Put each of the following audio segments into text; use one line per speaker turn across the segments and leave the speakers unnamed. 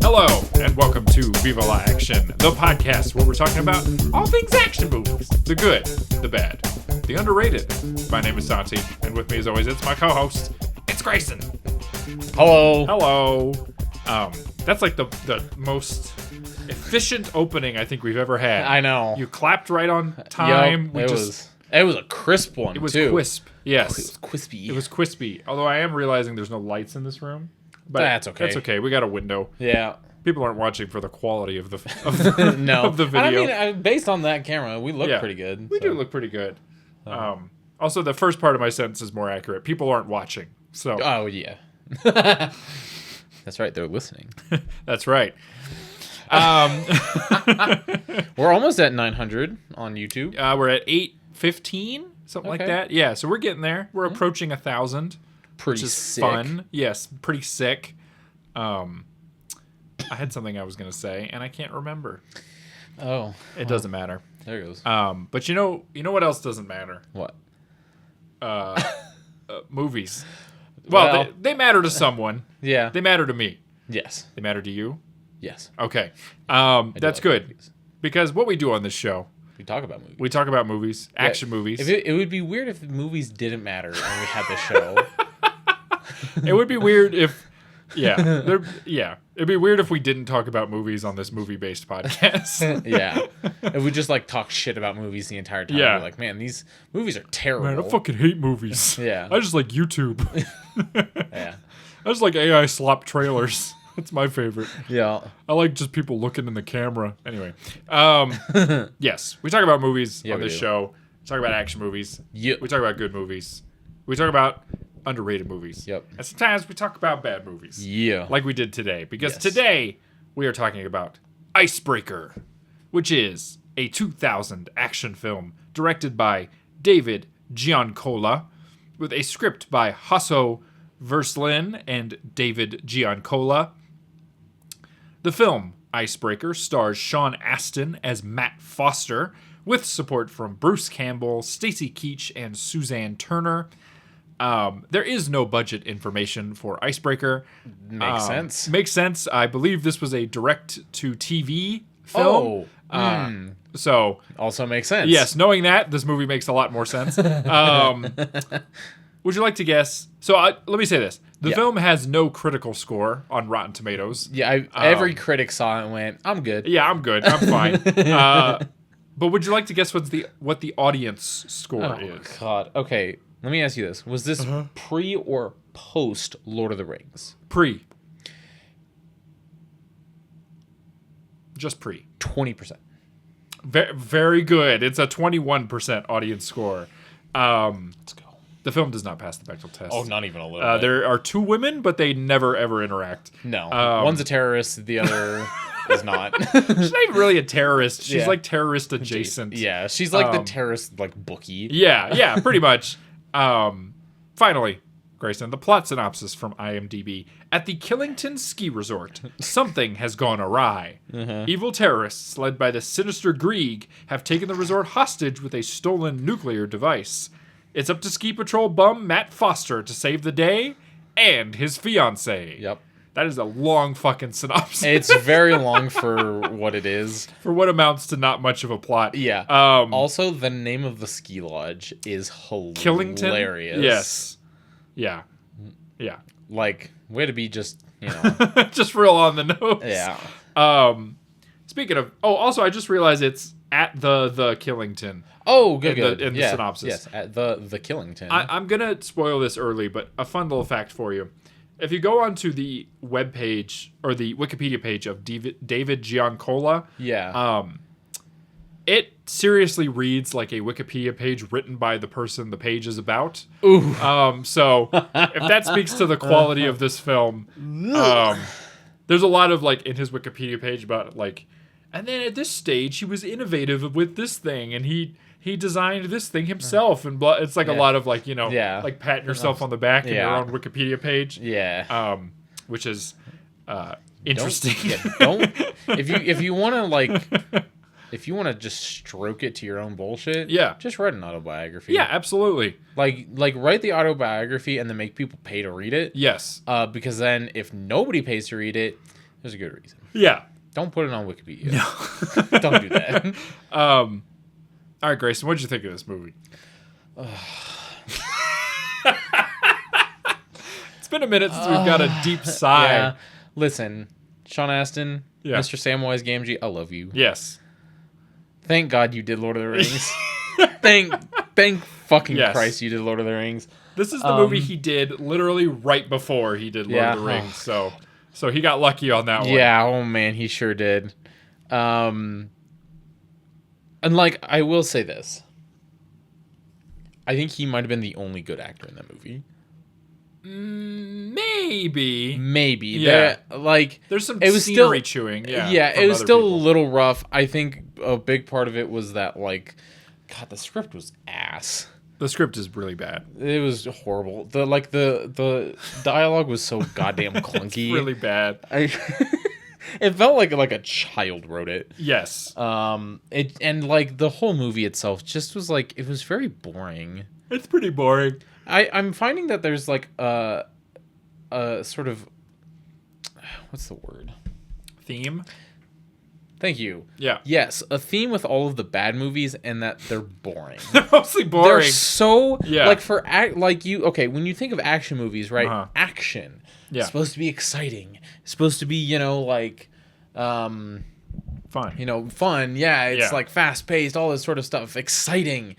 Hello, and welcome to Viva La Action, the podcast where we're talking about all things action movies. The good, the bad, the underrated. My name is Santi, and with me as always, it's my co-host, it's Grayson.
Hello.
Hello. That's like the most efficient opening I think we've ever had.
I know.
You clapped right on time.
Yep, it was a crisp one,
It was
too.
crisp. Yes.
It was crispy.
It was crispy. Although I am realizing there's no lights in this room. But
that's okay.
That's okay. We got a window.
Yeah.
People aren't watching for the quality of the
No.
of the video.
I mean, based on that camera, we look pretty good.
We do look pretty good. Also, the first part of my sentence is more accurate. People aren't watching. So.
Oh, yeah. That's right. They're listening.
That's right.
We're almost at 900 on YouTube.
We're at 815, something like that. Yeah, so we're getting there. We're approaching 1,000.
Pretty
which is
sick.
Fun. Yes, pretty sick. I had something I was going to say, and I can't remember.
Oh.
It doesn't matter.
There it goes.
But you know what else doesn't matter?
What?
Movies. Well,
Well-
they matter to someone.
Yeah.
They matter to me.
Yes.
They matter to you?
Yes.
Okay.
I do
That's
like
good.
movies.
Because what we do on this show,
We talk about movies.
we talk about movies, action movies.
It would be weird if movies didn't matter and we had the show.
It would be weird if, it'd be weird if we didn't talk about movies on this movie-based podcast.
Yeah. If we just talk shit about movies the entire time.
Yeah.
We're like, man, these movies are terrible.
Man, I fucking hate movies.
Yeah.
I just like YouTube.
Yeah.
I just like AI slop trailers. That's my favorite.
Yeah.
I like just people looking in the camera. Anyway, yes, we talk about movies on
we
this
do.
show. We talk about action movies.
Yep.
We talk about good movies. We talk about underrated movies.
Yep.
And sometimes we talk about bad movies.
Yeah.
Like we did today. Because
Yes.
today we are talking about Icebreaker, which is a 2000 action film directed by David Giancola with a script by Hasso Verslin and David Giancola. The film, Icebreaker, stars Sean Astin as Matt Foster, with support from Bruce Campbell, Stacy Keach, and Suzanne Turner. There is no budget information for Icebreaker.
Makes sense.
Makes sense. I believe this was a direct-to-TV film. So,
Also makes sense.
yes, knowing that, this movie makes a lot more sense. Would you like to guess? So let me say this. The
Yeah.
film has no critical score on Rotten Tomatoes.
Yeah. Every critic saw it and went, I'm good.
Yeah, I'm good. I'm fine. But would you like to guess what the audience score
Oh,
is?
God. Okay. Let me ask you this. Was this pre or post Lord of the Rings?
Pre. Just pre.
20%.
Very good. It's a 21% audience score.
Let's go.
The film does not pass the Bechdel test.
Oh, not even a little bit.
There are two women, but they never ever interact.
No. One's a terrorist. The other is not.
She's not even really a terrorist. She's
Yeah.
like terrorist adjacent.
Yeah. She's like the terrorist, bookie.
Yeah, pretty much. Finally, Grayson, the plot synopsis from IMDb. At the Killington Ski Resort, something has gone awry. Evil terrorists, led by the sinister Grieg, have taken the resort hostage with a stolen nuclear device. It's up to ski patrol bum Matt Foster to save the day and his fiancée.
Yep.
That is a long fucking synopsis.
It's very long for what it is.
For what amounts to not much of a plot.
Yeah.
Um,
Also, the name of the ski lodge is hilarious.
Killington? Yes. Yeah. Yeah.
Way to be just,
Just real on the nose.
yeah.
Speaking of, also I just realized it's at the Killington.
Oh, good,
In the-
good.
in the
Yeah,
synopsis.
Yes, at the Killington.
I'm gonna spoil this early, but a fun little fact for you: if you go onto the web page or the Wikipedia page of David Giancola,
yeah.
it seriously reads like a Wikipedia page written by the person the page is about.
Ooh.
So if that speaks to the quality of this film, there's a lot of in his Wikipedia page about and then at this stage he was innovative with this thing and he designed this thing himself and blah. It's a lot of patting yourself on the back in your own Wikipedia page.
Yeah.
Which is interesting.
Don't if you want to if you want to just stroke it to your own bullshit,
Yeah.
just write an autobiography.
Yeah, absolutely.
Like write the autobiography and then make people pay to read it.
Yes.
Because then if nobody pays to read it, there's a good reason.
Yeah.
Don't put it on Wikipedia.
No.
Don't do that.
All right, Grayson, what did you think of this movie? It's been a minute since we've got a deep sigh.
Yeah. Listen, Sean Astin,
Yeah.
Mr. Samwise Gamgee, I love you.
Yes.
Thank God you did Lord of the Rings. thank fucking
Yes.
Christ you did Lord of the Rings.
This is the movie he did literally right before he did Lord of the
Yeah.
Rings, so he got lucky on that one.
Yeah, oh man, he sure did. And like, I will say this. I think he might have been the only good actor in that movie.
Maybe.
Maybe.
Yeah.
There's
some
it was
scenery
still,
chewing.
Yeah,
Yeah,
it
from
was
other
still
people.
a little rough. I think a big part of it was that, like, God, the script was ass.
The script is really bad.
It was horrible. The dialogue was so goddamn clunky.
It's really bad.
It felt like a child wrote it.
Yes.
And like the whole movie itself just was like, it was very boring.
It's pretty boring.
I'm finding that there's like a sort of, what's the word?
Theme?
Thank you.
Yeah.
Yes, a theme with all of the bad movies, and that they're boring.
They're mostly
They're
boring.
so
Yeah.
like when you think of action movies, right?
Uh-huh.
Action.
Yeah.
It's supposed to be exciting. It's supposed to be,
Fun.
fun. Yeah, it's
Yeah.
like fast paced, all this sort of stuff, exciting.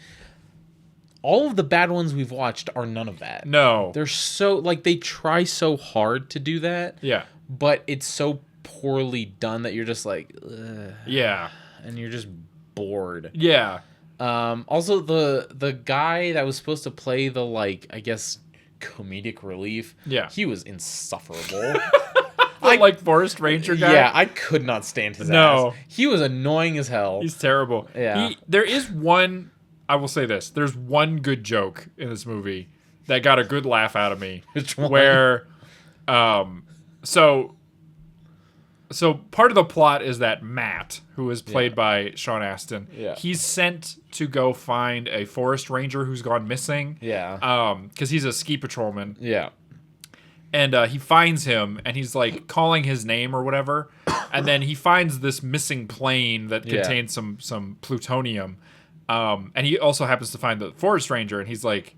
All of the bad ones we've watched are none of that.
No.
They're so they try so hard to do that,
Yeah.
but it's so poorly done that you're just like, ugh,
Yeah.
and you're just bored.
Yeah.
Also, the guy that was supposed to play the I guess comedic relief,
Yeah.
he was insufferable.
Like Forest Ranger guy?
Yeah, I could not stand his
No.
ass. He was annoying as hell.
He's terrible.
Yeah.
There is one, I will say this, there's one good joke in this movie that got a good laugh out of me.
Which one?
Where, so part of the plot is that Matt, who is played by Sean Astin,
Yeah.
he's sent to go find a forest ranger who's gone missing.
Yeah.
Because he's a ski patrolman.
Yeah.
And he finds him, and he's like calling his name or whatever, and then he finds this missing plane that
Yeah.
contains some plutonium, and he also happens to find the forest ranger, and he's like,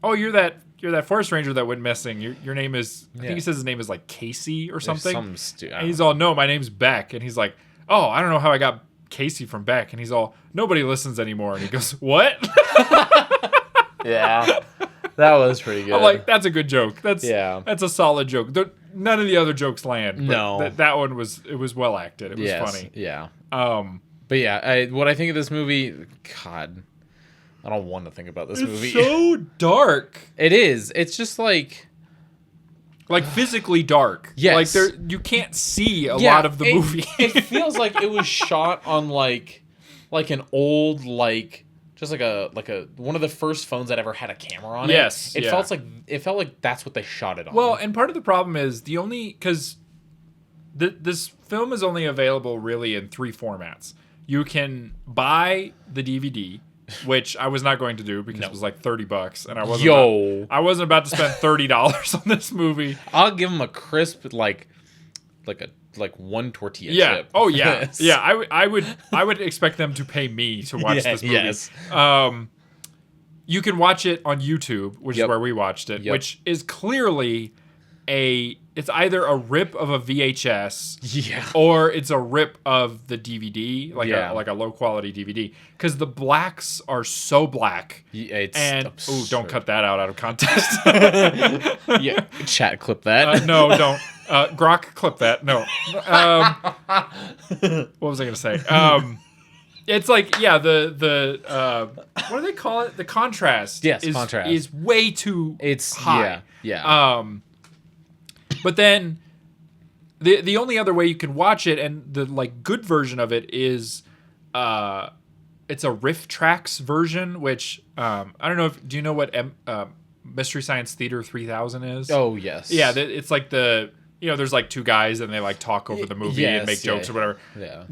oh, you're that forest ranger that went missing. Your name is, I think he says his name is like Casey or something. And he's all, no, my name's Beck, and he's like, oh, I don't know how I got Casey from Beck, and he's all, nobody listens anymore, and he goes, what?
Yeah. That was pretty good.
I'm like, that's a good joke. That's
Yeah.
That's a solid joke. None of the other jokes land. But
No.
that one was well acted. It was funny.
Yeah.
Um,
But yeah, what I think of this movie, God, I don't want to think about this movie.
It's so dark.
It is. It's just like
Physically dark.
Yes.
Like you can't see a lot of the movie.
It feels like it was shot on like an old just like a one of the first phones that ever had a camera on it.
Yes,
It
yeah.
felt like that's what they shot it on.
Well, and part of the problem is because this film is only available really in 3 formats. You can buy the DVD, which I was not going to do because it was like $30, and I wasn't about to spend $30 on this movie.
I'll give them a crisp like one tortilla chip.
Oh
for
yeah.
this.
Yeah. I would expect them to pay me to watch this movie.
Yes.
You can watch it on YouTube, which is where we watched it, which is clearly it's either a rip of a VHS or it's a rip of the DVD, like a low quality DVD, because the blacks are so black.
Yeah, it's
and
absurd.
don't cut that out of context.
Yeah, chat clip that.
No, don't. Grok, clip that. No. What was I gonna say? It's like the what do they call it? The contrast.
Yes, contrast
is way too high.
Yeah.
But then the only other way you can watch it, and the good version of it, is it's a Riff Tracks version, which I don't know do you know what Mystery Science Theater 3000 is?
Oh yes.
Yeah, it's like there's 2 guys and they talk over the movie and make jokes or whatever.
Yeah.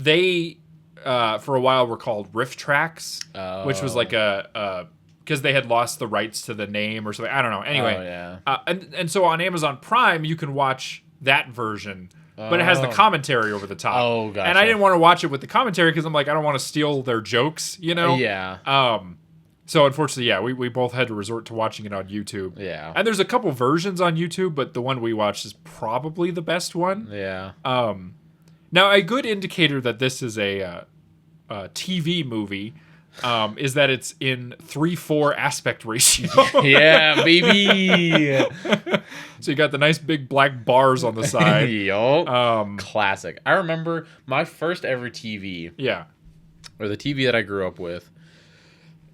for a while were called Riff Tracks, which was like because they had lost the rights to the name or something. I don't know. Anyway, and so on Amazon Prime you can watch that version, but it has the commentary over the top.
Oh, gotcha.
And I didn't want to watch it with the commentary because I'm like, I don't want to steal their jokes, you know?
Yeah.
So unfortunately, yeah, we both had to resort to watching it on YouTube.
Yeah.
And there's a couple versions on YouTube, but the one we watched is probably the best one.
Yeah.
Now, a good indicator that this is a TV movie is that it's in 3:4 aspect ratio.
Yeah, baby.
So you got the nice big black bars on the side.
Yup. Classic. I remember my first ever TV.
Yeah.
Or the TV that I grew up with.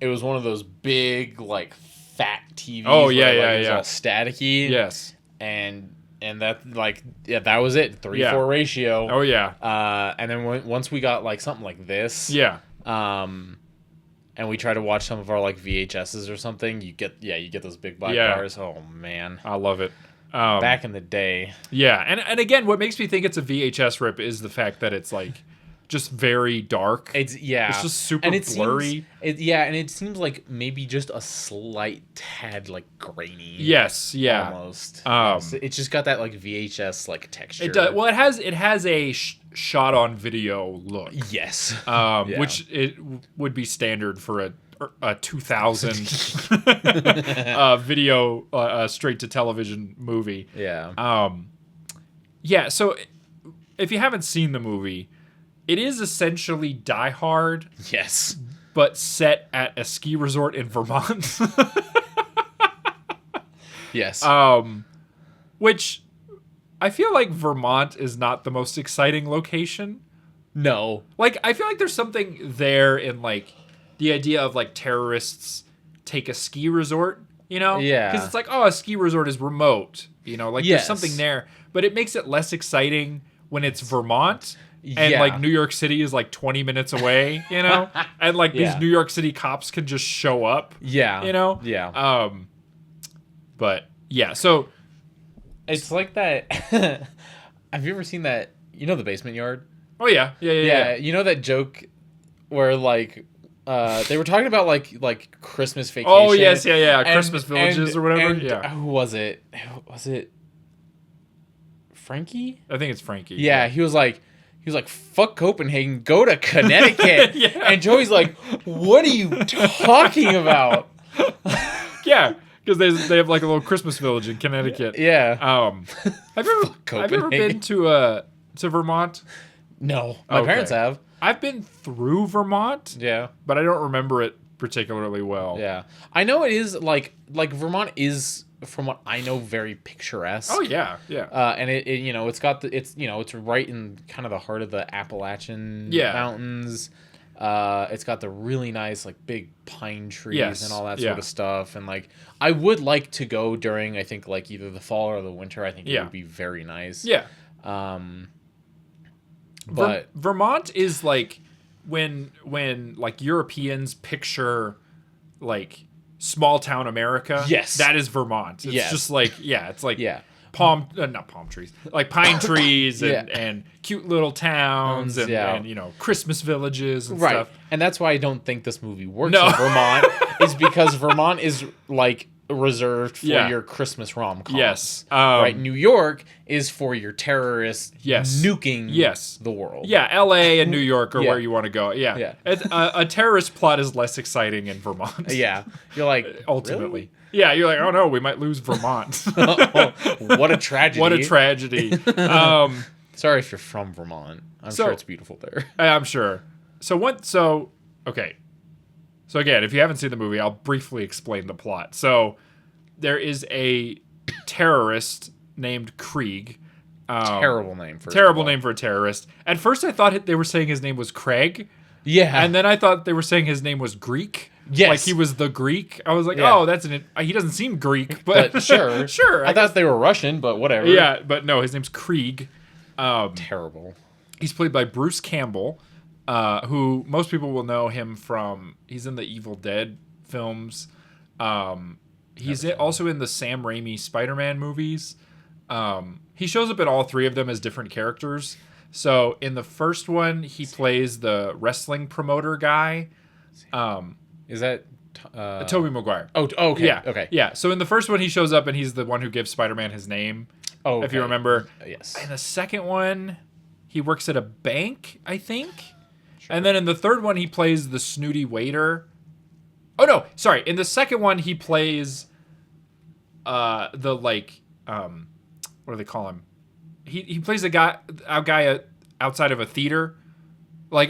It was one of those big, like, fat TVs.
Oh, yeah,
where, it was all staticky.
Yes.
And that, like, yeah, that was it. 3:4 ratio.
Oh, yeah.
And then once we got, like, something like this.
Yeah.
And we try to watch some of our, like, VHSs or something, you get those big black bars. Oh, man.
I love it.
Back in the day.
Yeah. And again, what makes me think it's a VHS rip is the fact that it's, like, just very dark.
It's
just super blurry.
And it seems like maybe just a slight tad like grainy.
Yes, yeah,
almost. It's just got that like VHS like texture.
It does. Well, it has a shot on video look.
Yes,
which it would be standard for a 2000 video straight to television movie.
Yeah.
Yeah. So if you haven't seen the movie, it is essentially Die Hard.
Yes.
But set at a ski resort in Vermont.
Yes.
Which I feel like Vermont is not the most exciting location.
No.
Like, I feel like there's something there in, like, the idea of, like, terrorists take a ski resort, you know?
Yeah.
Because it's like, oh, a ski resort is remote, you know? Like, there's something there. But it makes it less exciting when it's Vermont. And, like, New York City is, like, 20 minutes away, you know? And, like, these New York City cops can just show up.
Yeah.
You know?
Yeah.
But, yeah, so...
It's like that... Have you ever seen that... You know The Basement Yard?
Oh, yeah. Yeah.
You know that joke where, like... they were talking about, like Christmas vacation.
Oh, yes, yeah. Christmas villages or whatever.
And who was it? Was it... Frankie?
I think it's Frankie.
Yeah, he was like, fuck Copenhagen, go to Connecticut. And Joey's like, what are you talking about?
Yeah, because they have like a little Christmas village in Connecticut.
Yeah.
Have you ever been to Vermont?
No, my parents have.
I've been through Vermont.
Yeah,
but I don't remember it particularly well.
Yeah, I know it is like Vermont is, from what I know, very picturesque.
Oh yeah.
And it you know, it's right in kind of the heart of the Appalachian Mountains. It's got the really nice like big pine trees and all that sort of stuff. And like I would like to go during, I think, like either the fall or the winter. I think it would be very nice.
Yeah.
But
Vermont is like when like Europeans picture like small town America.
Yes,
that is Vermont. It's just like it's like not palm trees, like pine trees and cute little towns and you know, Christmas villages and stuff.
And that's why I don't think this movie works in Vermont. Is because Vermont is like reserved for your Christmas rom-coms.
Yes.
Right. New York is for your terrorists nuking the world.
Yeah, L.A. and New York are where you want to go. Yeah. A terrorist plot is less exciting in Vermont.
Yeah. You're like,
ultimately.
Really?
Yeah, you're like, oh no, we might lose Vermont.
What a tragedy.
What a tragedy.
Sorry if you're from Vermont. I'm sure it's beautiful there.
I'm sure. Okay. So again, if you haven't seen the movie, I'll briefly explain the plot. So there is a terrorist named Krieg.
Terrible name for
a terrorist. At first I thought they were saying his name was Craig.
Yeah.
And then I thought they were saying his name was Greek.
Yes.
Like he was the Greek. I was like, oh, he doesn't seem Greek, but
sure.
Sure.
I thought they were Russian, but whatever.
Yeah, but no, his name's Krieg.
Terrible.
He's played by Bruce Campbell, who most people will know him from, he's in the Evil Dead films. He's also in the Sam Raimi Spider-Man movies. He shows up in all three of them as different characters. So in the first one, he plays the wrestling promoter guy.
Is that
Tobey Maguire?
Oh, okay.
Yeah.
Okay.
Yeah. So in the first one, he shows up and he's the one who gives Spider-Man his name.
Oh, okay.
If you remember.
Yes.
In the second one, he works at a bank, I think. Sure. And then in the third one, he plays the snooty waiter. Oh no, sorry. In the second one, he plays what do they call him? He plays a guy outside of a theater. Like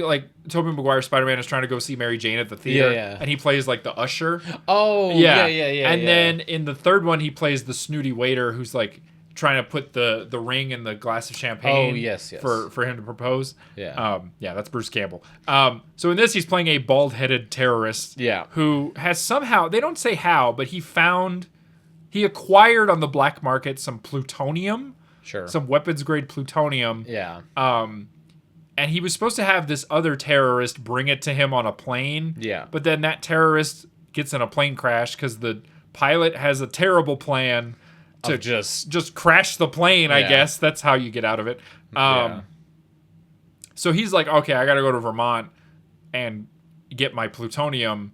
Tobey Maguire Spider-Man is trying to go see Mary Jane at the theater, and he plays like the usher.
Oh, yeah. And
then in the third one, he plays the snooty waiter who's like trying to put the ring in the glass of champagne.
Oh, yes.
For him to propose.
Yeah.
That's Bruce Campbell. So in this, he's playing a bald-headed terrorist.
Yeah.
Who has somehow, they don't say how, but he acquired on the black market some plutonium.
Sure.
Some weapons-grade plutonium.
Yeah.
And he was supposed to have this other terrorist bring it to him on a plane.
Yeah.
But then that terrorist gets in a plane crash because the pilot has a terrible plan to just crash the plane, I guess. That's how you get out of it. So he's like, okay, I got to go to Vermont and get my plutonium.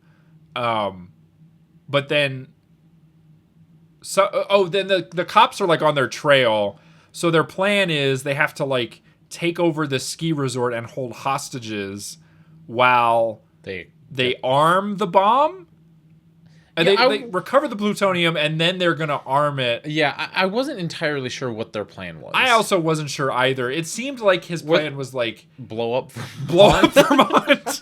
But then... then the cops are like on their trail. So their plan is they have to like take over the ski resort and hold hostages while they arm the bomb. And they recover the plutonium and then they're going to arm it.
Yeah, I wasn't entirely sure what their plan was.
I also wasn't sure either. It seemed like his plan was like...
Blow up
Vermont.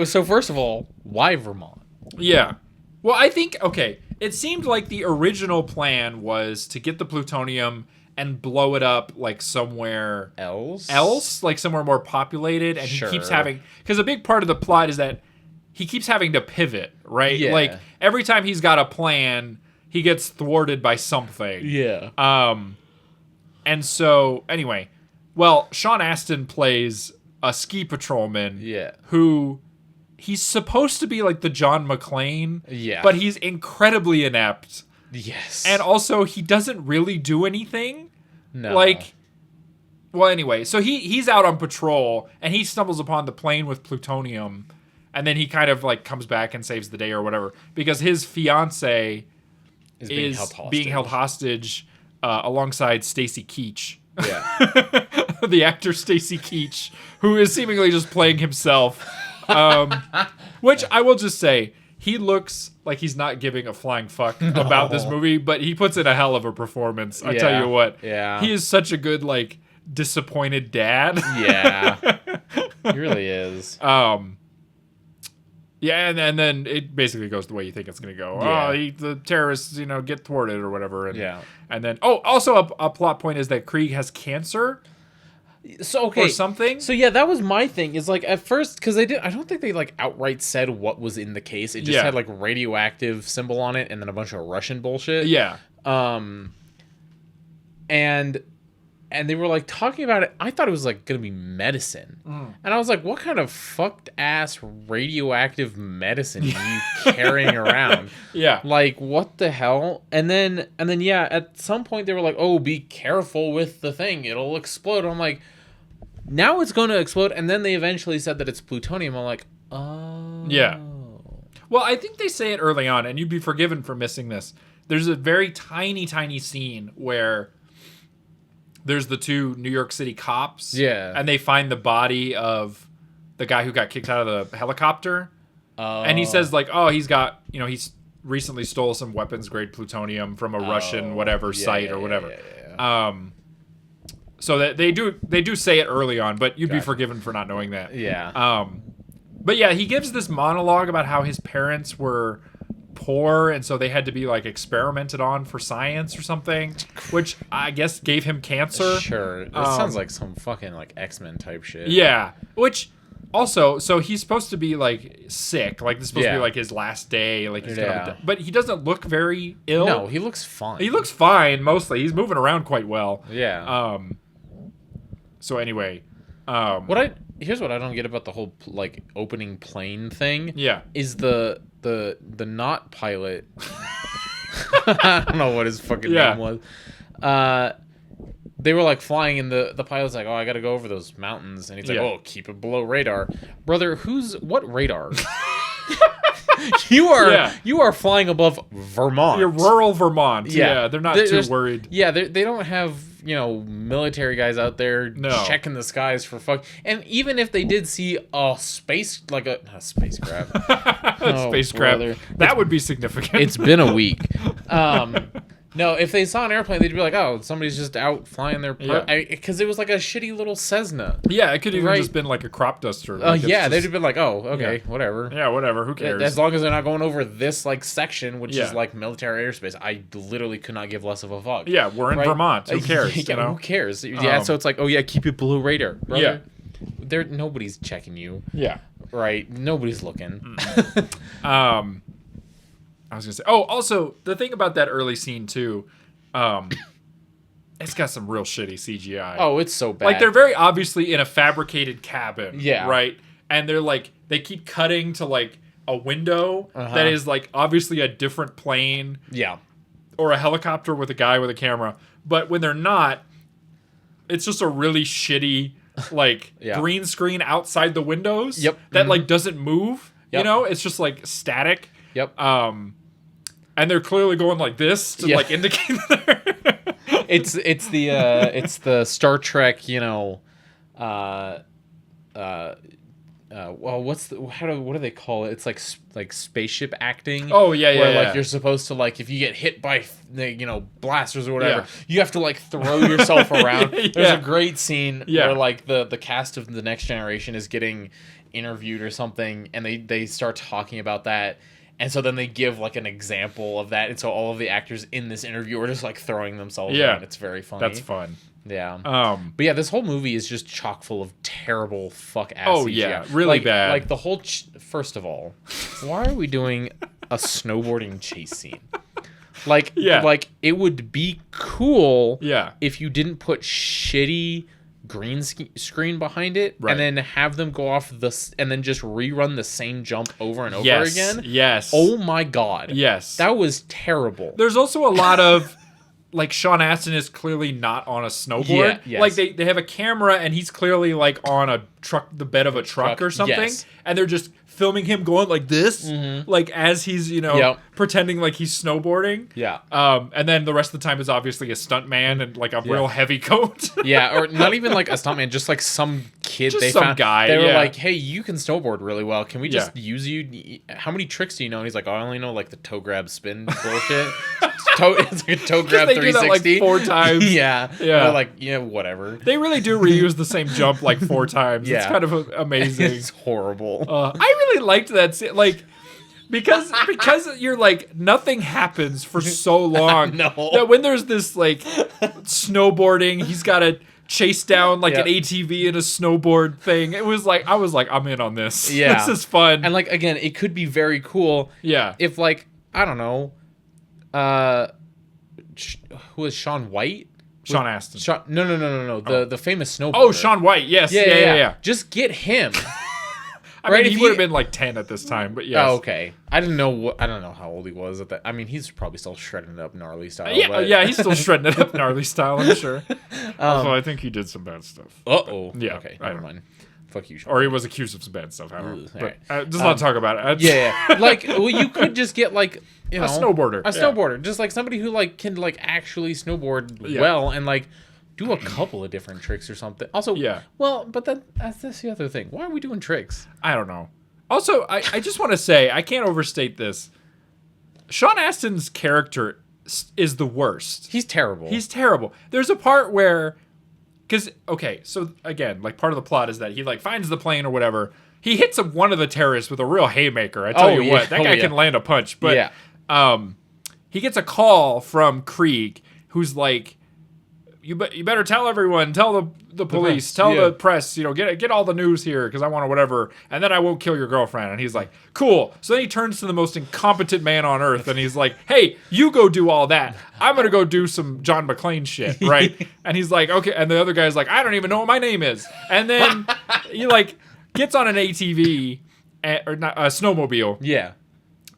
So first of all, why Vermont?
Yeah. Well, I think, okay, it seemed like the original plan was to get the plutonium and blow it up like somewhere else, like somewhere more populated. And he keeps having, because a big part of the plot is that he keeps having to pivot, right?
Yeah.
Like every time he's got a plan, he gets thwarted by something.
Yeah.
And so anyway, well, Sean Astin plays a ski patrolman.
Yeah.
Who he's supposed to be like the John McClane.
Yeah.
But he's incredibly inept.
Yes.
And also, he doesn't really do anything.
No.
Like, well, anyway, so he's out on patrol, and he stumbles upon the plane with plutonium, and then he kind of, like, comes back and saves the day or whatever, because his fiancée is being held hostage alongside Stacy Keach.
Yeah.
The actor Stacy Keach, who is seemingly just playing himself. Which I will just say, he looks like he's not giving a flying fuck about this movie, but he puts in a hell of a performance. I tell you what.
Yeah.
He is such a good, like, disappointed dad.
Yeah. He really is.
Yeah, and then it basically goes the way you think it's going to go.
Yeah.
Oh, the terrorists, get thwarted or whatever. And,
yeah.
And then, also a plot point is that Krieg has cancer.
So okay,
or something.
So yeah, that was my thing. Is like at first because I don't think they like outright said what was in the case. It just had like radioactive symbol on it and then a bunch of Russian bullshit.
Yeah.
And they were like talking about it. I thought it was like gonna be medicine, and I was like, what kind of fucked ass radioactive medicine are you carrying around?
Yeah.
Like what the hell? And then yeah, at some point they were like, oh, be careful with the thing, it'll explode. I'm like. Now it's going to explode, and then they eventually said that it's plutonium. I'm like, oh.
Yeah. Well, I think they say it early on, and you'd be forgiven for missing this. There's a very tiny, tiny scene where there's the two New York City cops.
Yeah.
And they find the body of the guy who got kicked out of the helicopter. And he says, like, oh, he's got, he's recently stole some weapons-grade plutonium from a Russian whatever site or whatever.
Yeah.
So that they do say it early on, but you'd be forgiven for not knowing that.
Yeah.
But yeah, he gives this monologue about how his parents were poor, and so they had to be like experimented on for science or something, which I guess gave him cancer.
Sure. That sounds like some fucking like X-Men type shit.
Yeah. Which also, so he's supposed to be like sick, like this is supposed to be like his last day, like he's gonna but he doesn't look very ill.
No, he looks fine.
He looks fine mostly. He's moving around quite well.
Yeah.
So anyway,
here's what I don't get about the whole like opening plane thing.
Yeah,
is the not pilot. I don't know what his fucking name was. they were like flying, and the pilot's like, oh, I gotta go over those mountains, and he's like, oh, keep it below radar, brother. What radar? You are flying above Vermont.
You're rural Vermont. Yeah, they're not too worried.
Yeah, they don't have military guys out there checking the skies for fuck. And even if they did see a spacecraft,
that would be significant.
It's been a week. No, if they saw an airplane, they'd be like, "Oh, somebody's just out flying their." Because it was like a shitty little Cessna.
Yeah, it could even just been like a crop duster.
They'd have been like, "Oh, okay, whatever."
Yeah, whatever. Who cares?
As long as they're not going over this like section, which is like military airspace. I literally could not give less of a fuck.
Yeah, we're in Vermont. Who cares?
Who cares? Yeah, so it's like, oh yeah, keep it below radar. Brother. Yeah, nobody's checking you.
Yeah,
right. Nobody's looking.
I was gonna say. Oh, also the thing about that early scene too, it's got some real shitty CGI.
Oh, it's so bad.
Like they're very obviously in a fabricated cabin.
Yeah.
Right. And they're like they keep cutting to like a window that is like obviously a different plane.
Yeah.
Or a helicopter with a guy with a camera. But when they're not, it's just a really shitty like green screen outside the windows.
Yep.
That like doesn't move. Yep. It's just like static.
Yep.
And they're clearly going like this to like indicate that
it's the Star Trek, well, what do they call it? It's like spaceship acting.
Oh yeah,
where like you're supposed to like if you get hit by blasters or whatever, you have to like throw yourself around. There's a great scene where like the cast of The Next Generation is getting interviewed or something, and they start talking about that. And so then they give like an example of that, and so all of the actors in this interview are just like throwing themselves around. It's very funny.
That's fun.
Yeah. But yeah, this whole movie is just chock full of terrible fuck ass.
Oh
CGI.
yeah, really bad.
Like the whole. First of all, why are we doing a snowboarding chase scene? Like it would be cool. If you didn't put shitty green screen behind it, and then have them go off and then just rerun the same jump over and over again.
Yes.
Oh my god.
Yes.
That was terrible.
There's also a lot of like Sean Astin is clearly not on a snowboard. Yeah, yes. Like they have a camera and he's clearly like on a truck, the bed of a truck or something, and they're just filming him going like this, like as he's pretending like he's snowboarding.
Yeah.
And then the rest of the time is obviously a stuntman and like a real heavy coat.
Or not even like a stuntman, just like some kid
guy.
They were like, "Hey, you can snowboard really well. Can we just use you? How many tricks do you know?" And he's like, "Oh, I only know like the toe grab spin bullshit." It's like a toe grab 360.
They do that like 4 times.
Yeah. They're like, whatever.
They really do reuse the same jump like 4 times. It's kind of amazing.
It's horrible.
I really liked that scene. Like, because you're like, nothing happens for so long. That when there's this like snowboarding, he's got to chase down like an ATV and a snowboard thing. It was like, I was like, I'm in on this. This is fun.
And like, again, it could be very cool. If like, I don't know, who was Sean White?
Sean Astin.
No. The famous snowboarder.
Oh, Sean White. Yes. Yeah.
Just get him.
I mean, he would have been like 10 at this time, but yes.
Oh, okay. I don't know how old he was at that. I mean, he's probably still shredding it up gnarly style.
Yeah, he's still shredding it up gnarly style, I'm sure. Also, I think he did some bad stuff.
Uh-oh.
Yeah.
Okay, never mind. Fuck you, Sean.
Or he was accused of some bad stuff, I don't know. But just not talk about it.
Like, well, you could just get like,
a snowboarder.
A snowboarder. Just like somebody who like can like actually snowboard well and like do a couple of different tricks or something. Also, well, but that's the other thing. Why are we doing tricks?
I don't know. Also, I just want to say, I can't overstate this. Sean Astin's character is the worst.
He's terrible.
There's a part where, so again, like part of the plot is that he like finds the plane or whatever. He hits one of the terrorists with a real haymaker. I tell you what, that guy can land a punch. But he gets a call from Krieg, who's like, You better tell everyone, tell the police, tell the press, get all the news here because I want to whatever, and then I won't kill your girlfriend. And he's like, cool. So then he turns to the most incompetent man on earth and he's like, hey, you go do all that. I'm going to go do some John McClane shit, right? And he's like, okay. And the other guy's like, I don't even know what my name is. And then he like gets on an ATV or not, a snowmobile.
Yeah.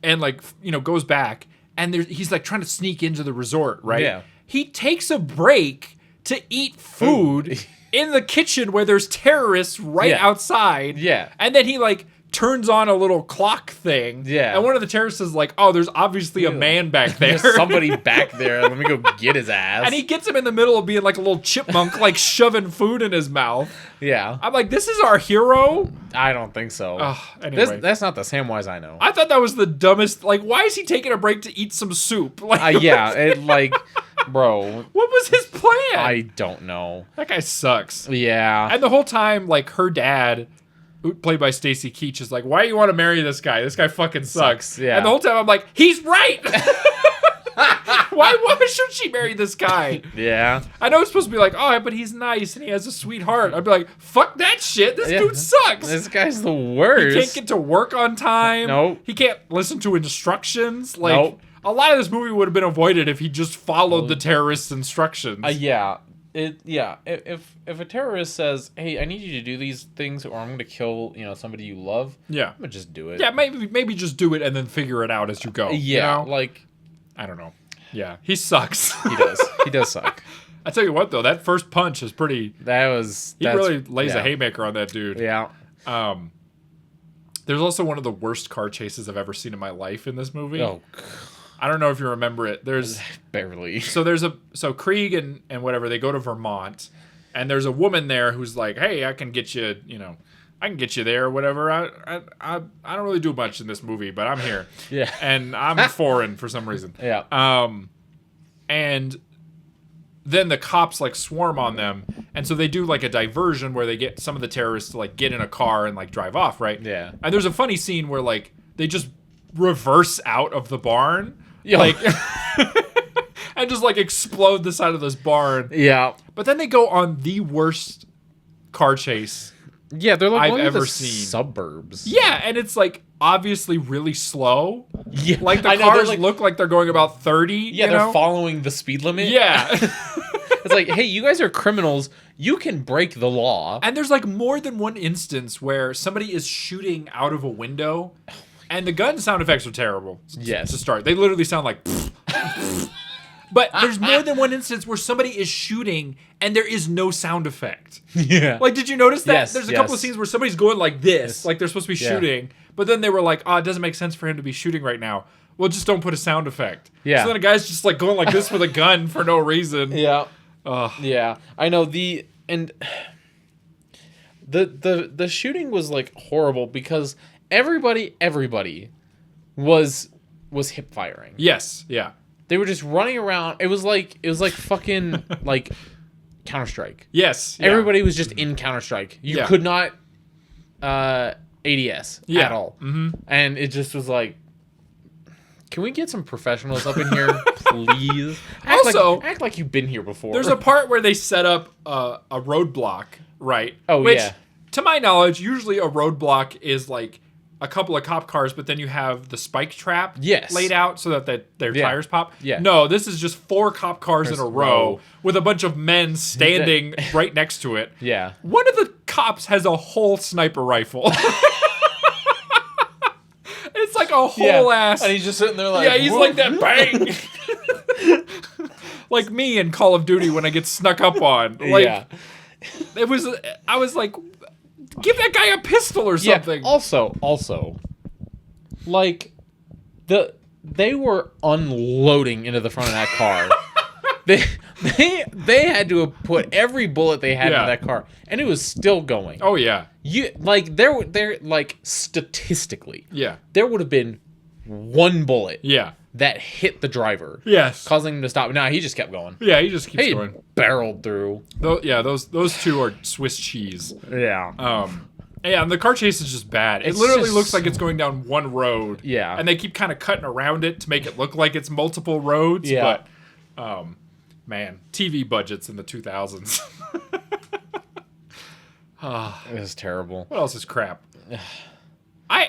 And like, goes back and he's like trying to sneak into the resort, right?
Yeah.
He takes a break to eat food in the kitchen where there's terrorists right outside.
Yeah.
And then he like turns on a little clock thing.
Yeah.
And one of the terrorists is like, oh, there's obviously a man back there.
There's somebody back there. Let me go get his ass.
And he gets him in the middle of being like a little chipmunk, like shoving food in his mouth.
Yeah.
I'm like, this is our hero?
I don't think so.
Anyway.
That's not the Samwise I know.
I thought that was the dumbest. Like, why is he taking a break to eat some soup? Like,
Bro.
What was his plan?
I don't know.
That guy sucks.
Yeah.
And the whole time, like, her dad, played by Stacy Keach, is like, why do you want to marry this guy? This guy fucking sucks.
Yeah.
And the whole time I'm like, he's right! Why should she marry this guy?
Yeah.
I know it's supposed to be like, oh, but he's nice and he has a sweet heart. I'd be like, fuck that shit. This dude sucks.
This guy's the worst.
He can't get to work on time.
Nope.
He can't listen to instructions. Like, a lot of this movie would have been avoided if he just followed the terrorist's instructions.
If a terrorist says, "Hey, I need you to do these things, or I'm going to kill somebody you love," I'm gonna just do it.
Yeah, maybe just do it and then figure it out as you go.
Yeah,
you know? Like, I don't know. Yeah, he sucks.
He does. He does suck.
I tell you what, though, that first punch is pretty. He really lays a haymaker on that dude.
Yeah.
There's also one of the worst car chases I've ever seen in my life in this movie.
Oh.
I don't know if you remember it. There's
barely.
So Krieg and whatever, they go to Vermont, and there's a woman there who's like, "Hey, I can get you, I can get you there or whatever. I don't really do much in this movie, but I'm here."
Yeah.
And I'm foreign for some reason.
Yeah.
And then the cops like swarm on them, and so they do like a diversion where they get some of the terrorists to like get in a car and like drive off, right?
Yeah.
And there's a funny scene where like they just reverse out of the barn.
Yeah.
Like, and just like explode the side of this barn.
Yeah.
But then they go on the worst car chase.
Yeah, they're like
I've ever
seen suburbs.
Yeah, and it's like obviously really slow.
Yeah,
like the cars look like they're going about 30.
Yeah, they're following the speed limit.
Yeah.
It's like, hey, you guys are criminals. You can break the law.
And there's like more than one instance where somebody is shooting out of a window. And the gun sound effects are terrible.
Yes.
To start. They literally sound like... But there's more than one instance where somebody is shooting and there is no sound effect.
Yeah.
Like, did you notice that?
Yes,
There's a couple of scenes where somebody's going like this. Like, they're supposed to be shooting. But then they were like, it doesn't make sense for him to be shooting right now. Well, just don't put a sound effect.
Yeah.
So then a guy's just like going like this with a gun for no reason.
Yeah.
Ugh.
Yeah. I know the shooting was like horrible because everybody was hip firing.
Yes. Yeah.
They were just running around. It was like fucking like Counter-Strike.
Yes. Yeah.
Everybody was just in Counter-Strike. You could not ADS at all. Mm-hmm. And it just was like, can we get some professionals up in here, please? Act like you've been here before.
There's a part where they set up a roadblock, right?
Oh,
Which,
yeah.
to my knowledge, usually a roadblock is like a couple of cop cars, but then you have the spike trap laid out so that their tires pop.
Yeah.
No, this is just 4 cop cars in a row with a bunch of men standing right next to it.
Yeah.
One of the cops has a whole sniper rifle. It's like a whole ass.
And he's just sitting there like...
Yeah, he's like that bang. Like me in Call of Duty when I get snuck up on. Like, I was like... Give that guy a pistol or something.
Yeah. Also, like they were unloading into the front of that car. they had to have put every bullet they had in that car, and it was still going.
Oh yeah.
They're like statistically.
Yeah.
There would have been one bullet.
Yeah.
That hit the driver.
Yes.
Causing him to stop. Nah, he just kept going.
Yeah, he just keeps going.
Barreled through.
Those two are Swiss cheese.
Yeah.
Yeah, and the car chase is just bad. It literally looks like it's going down one road.
Yeah.
And they keep kind of cutting around it to make it look like it's multiple roads.
Yeah.
But, man, TV budgets in the 2000s.
It was terrible.
What else is crap? I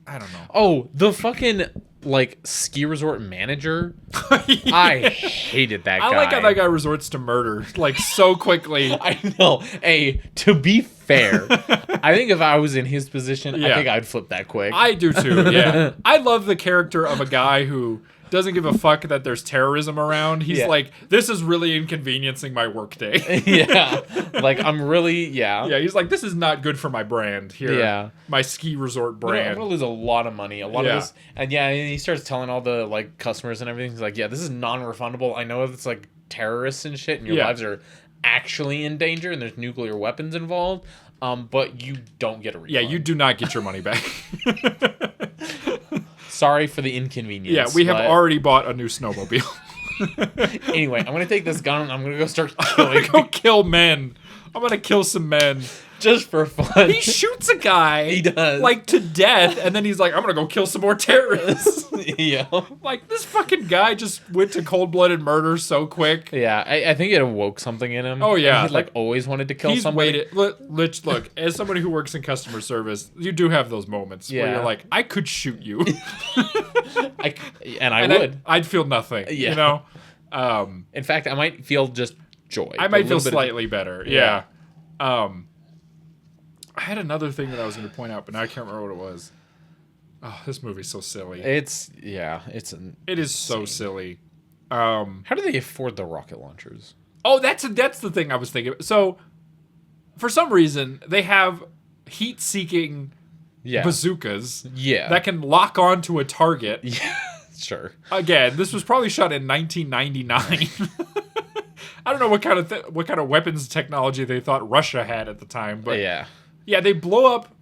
don't know.
Oh, the fucking like ski resort manager. Yeah. I hated that guy.
I like how that guy resorts to murder like so quickly.
I know. Hey, to be fair, I think if I was in his position, I think I'd flip that quick.
I do too. Yeah. I love the character of a guy who doesn't give a fuck that there's terrorism around. He's like, this is really inconveniencing my workday.
Yeah. Like, I'm really,
Yeah, he's like, this is not good for my brand here. Yeah. My ski resort brand.
I'm going to lose a lot of money. A lot of this. And and he starts telling all the, like, customers and everything. He's like, yeah, this is non-refundable. I know it's, like, terrorists and shit, and your lives are actually in danger, and there's nuclear weapons involved. But you don't get a refund.
Yeah, you do not get your money back.
Sorry for the inconvenience.
Yeah, we have already bought a new snowmobile.
Anyway, I'm going to take this gun and I'm going to go start
killing. Go kill men. I'm going to kill some men.
Just for fun.
He shoots a guy.
He does.
Like, to death, and then he's like, I'm going to go kill some more terrorists.
Yeah.
Like, this fucking guy just went to cold-blooded murder so quick.
Yeah, I think it awoke something in him.
Oh, yeah.
He, like, always wanted to kill somebody.
Look, as somebody who works in customer service, you do have those moments where you're like, I could shoot you.
I would.
I'd feel nothing, you know?
In fact, I might feel just joy.
I might feel slightly better, yeah. I had another thing that I was going to point out, but now I can't remember what it was. Oh, this movie's so silly.
It is
so silly.
How do they afford the rocket launchers?
Oh, that's the thing I was thinking. So, for some reason, they have heat-seeking bazookas that can lock onto a target.
Yeah, sure.
Again, this was probably shot in 1999. I don't know what kind of weapons technology they thought Russia had at the time, but yeah, they blow up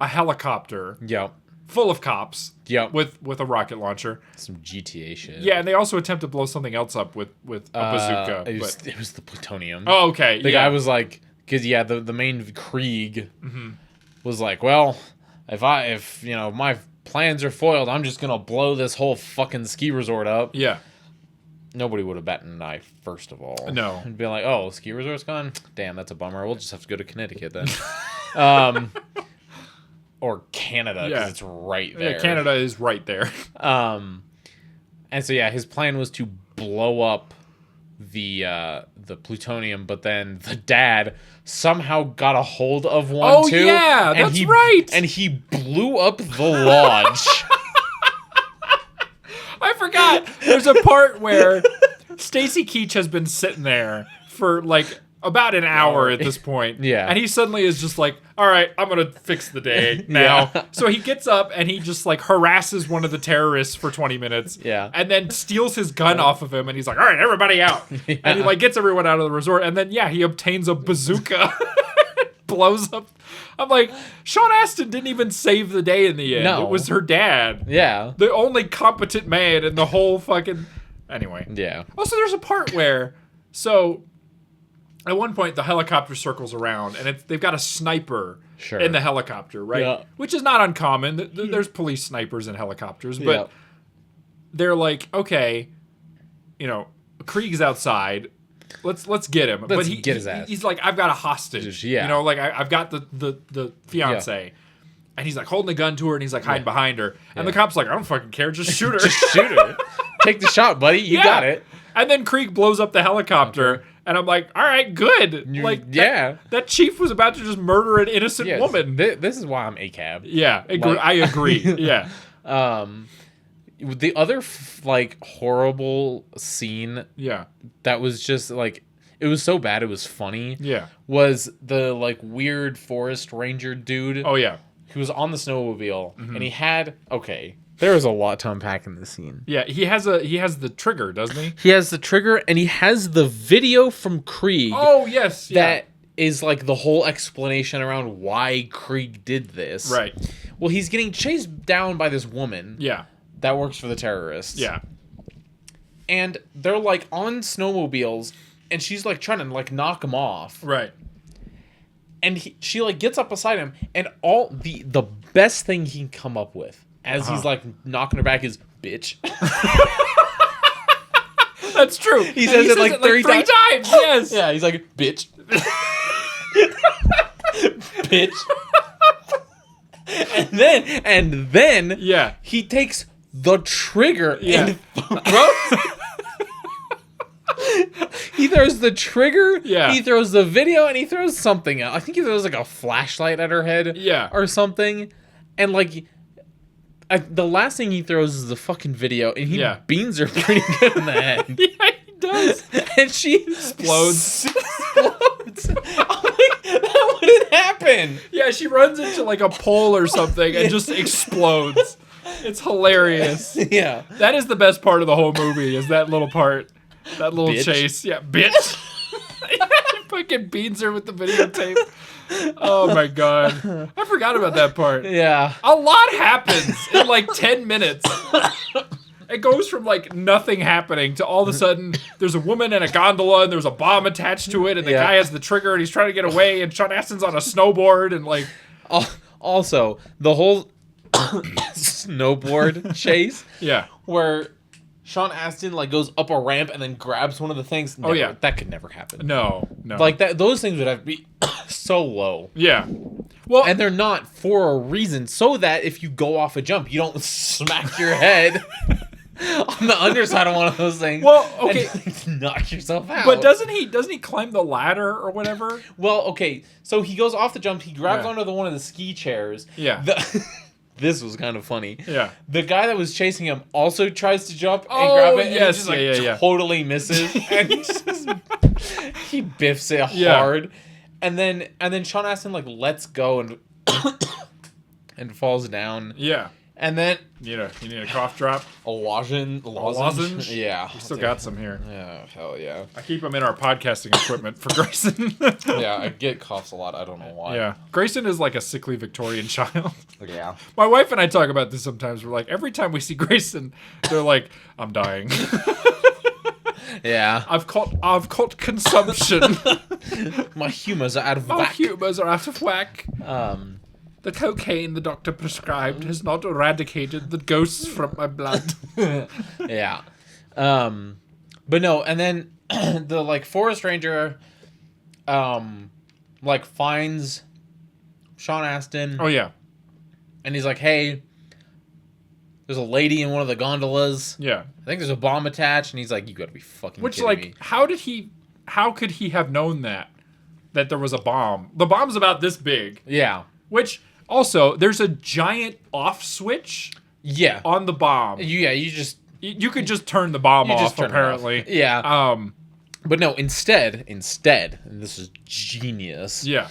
a helicopter.
Yep.
Full of cops.
Yep.
With a rocket launcher.
Some GTA shit.
Yeah, and they also attempt to blow something else up with a bazooka.
It was the plutonium.
Oh, okay.
The guy was like, because the main Krieg was like, well, if my plans are foiled, I'm just gonna blow this whole fucking ski resort up.
Yeah.
Nobody would have batted an eye, first of all.
No.
And be like, oh, ski resort's gone? Damn, that's a bummer. We'll just have to go to Connecticut then. Or Canada, because it's right there.
Yeah, Canada is right there.
And so, his plan was to blow up the plutonium, but then the dad somehow got a hold of one, too. Oh,
yeah, that's right.
And he blew up the lodge.
I forgot. There's a part where Stacy Keach has been sitting there for like about an hour at this point.
Yeah.
And he suddenly is just like, all right, I'm going to fix the day now. Yeah. So he gets up and he just like harasses one of the terrorists for 20 minutes.
Yeah.
And then steals his gun off of him and he's like, all right, everybody out. Yeah. And he like gets everyone out of the resort. And then, he obtains a bazooka. Blows up. I'm like, Sean Astin didn't even save the day in the end. No. It was her dad.
Yeah.
The only competent man in the whole fucking... Anyway.
Yeah.
Also, there's a part where... So, at one point, the helicopter circles around, and they've got a sniper in the helicopter, right? Yeah. Which is not uncommon. There's police snipers in helicopters, but they're like, okay, Krieg's outside... Let's get him.
But get his ass.
He's like, I've got a hostage.
Yeah.
Like I've got the fiance. Yeah. And he's like holding a gun to her and he's like hiding behind her. And the cop's like, I don't fucking care, just shoot her.
Just shoot her. Take the shot, buddy. You got it.
And then Krieg blows up the helicopter. Okay. And I'm like, all right, good. That chief was about to just murder an innocent woman.
This is why I'm ACAB.
Yeah, I agree. Yeah.
The other horrible scene that was just like, it was so bad it was funny, was the like weird forest ranger dude.
Oh yeah,
who was on the snowmobile and he had there was a lot to unpack in this scene.
Yeah, he has the trigger, doesn't he?
He has the trigger and he has the video from Krieg.
Oh yes,
that is like the whole explanation around why Krieg did this.
Right.
Well, he's getting chased down by this woman.
Yeah.
That works for the terrorists.
Yeah.
And they're like on snowmobiles and she's like trying to like knock him off.
Right.
And she like gets up beside him and all the best thing he can come up with as he's like knocking her back is bitch.
That's true.
He says it like three times.
Yes.
Yeah, he's like bitch. Bitch. And then he takes the trigger and throws. He throws the trigger.
Yeah.
He throws the video, and he throws something else. I think he throws like a flashlight at her head.
Yeah.
Or something, and like the last thing he throws is the fucking video, and he beans her pretty good in the head.
Yeah, he does.
And she explodes. I'm like, that wouldn't happen.
Yeah, she runs into like a pole or something and just explodes. It's hilarious.
Yeah.
That is the best part of the whole movie, is that little part. That little chase. Yeah, bitch. He fucking beans her with the videotape. Oh my god. I forgot about that part.
Yeah.
A lot happens in like 10 minutes. It goes from like nothing happening to all of a sudden there's a woman in a gondola and there's a bomb attached to it and the guy has the trigger and he's trying to get away and Sean Astin's on a snowboard and like...
Also, the whole snowboard chase.
Yeah.
Where Sean Astin like goes up a ramp and then grabs one of the things. Never, that could never happen.
No.
Like that, those things would have to be so low.
Yeah. Well,
and they're not for a reason, so that if you go off a jump, you don't smack your head on the underside of one of those things.
Well, okay,
and knock yourself out.
But doesn't he climb the ladder or whatever?
Well, okay, so he goes off the jump. He grabs onto one of the ski chairs.
Yeah.
This was kind of funny.
Yeah.
The guy that was chasing him also tries to jump and grab it, and it just totally misses, and he biffs it hard, and then Sean Astin like lets go and falls down.
Yeah.
And then
you need a cough drop.
A lozenge. Yeah.
We still got some here.
Yeah, hell yeah.
I keep them in our podcasting equipment for Grayson.
Yeah, I get coughs a lot. I don't know why.
Yeah. Grayson is like a sickly Victorian child.
Yeah.
My wife and I talk about this sometimes. We're like, every time we see Grayson, they're like, I'm dying.
Yeah.
I've caught consumption.
My humors are out of whack.
My humors are out of whack. The cocaine the doctor prescribed has not eradicated the ghosts from my blood.
Yeah. But no, and then the like forest ranger like finds Sean Astin.
Oh yeah.
And he's like, "Hey, there's a lady in one of the gondolas.
Yeah.
I think there's a bomb attached." And he's like, "You gotta be fucking kidding me."
How could he have known that there was a bomb? The bomb's about this big.
Yeah.
Which also, there's a giant off switch.
Yeah.
On the bomb.
Yeah,
you could just turn the bomb off, apparently.
Yeah. But no, instead, and this is genius.
Yeah.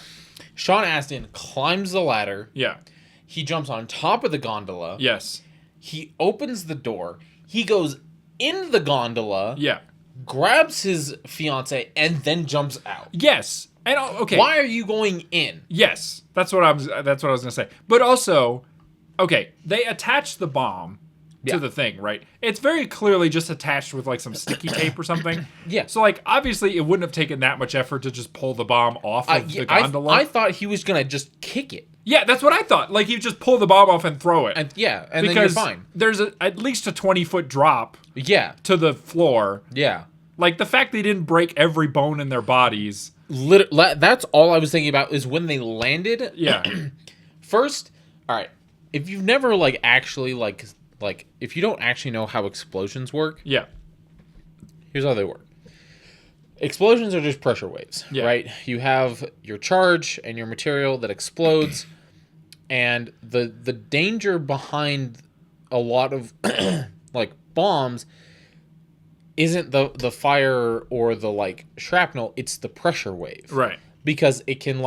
Sean Astin climbs the ladder.
Yeah.
He jumps on top of the gondola.
Yes.
He opens the door. He goes in the gondola.
Yeah.
Grabs his fiance and then jumps out.
Yes. And okay.
Why are you going in?
Yes. That's what I was gonna say. But also, okay, they attach the bomb to the thing, right? It's very clearly just attached with like some sticky tape or something.
Yeah.
So like obviously it wouldn't have taken that much effort to just pull the bomb off of the gondola.
I thought he was gonna just kick it.
Yeah, that's what I thought. Like you just pull the bomb off and throw it.
And then you're fine.
There's at least a 20-foot drop.
Yeah.
To the floor.
Yeah.
Like the fact they didn't break every bone in their bodies.
That's all I was thinking about is when they landed.
Yeah.
First, all right. If you've never actually if you don't actually know how explosions work.
Yeah.
Here's how they work. Explosions are just pressure waves, right? You have your charge and your material that explodes, and the danger behind a lot of bombs isn't the fire or the shrapnel, it's the pressure wave.
Right.
Because it can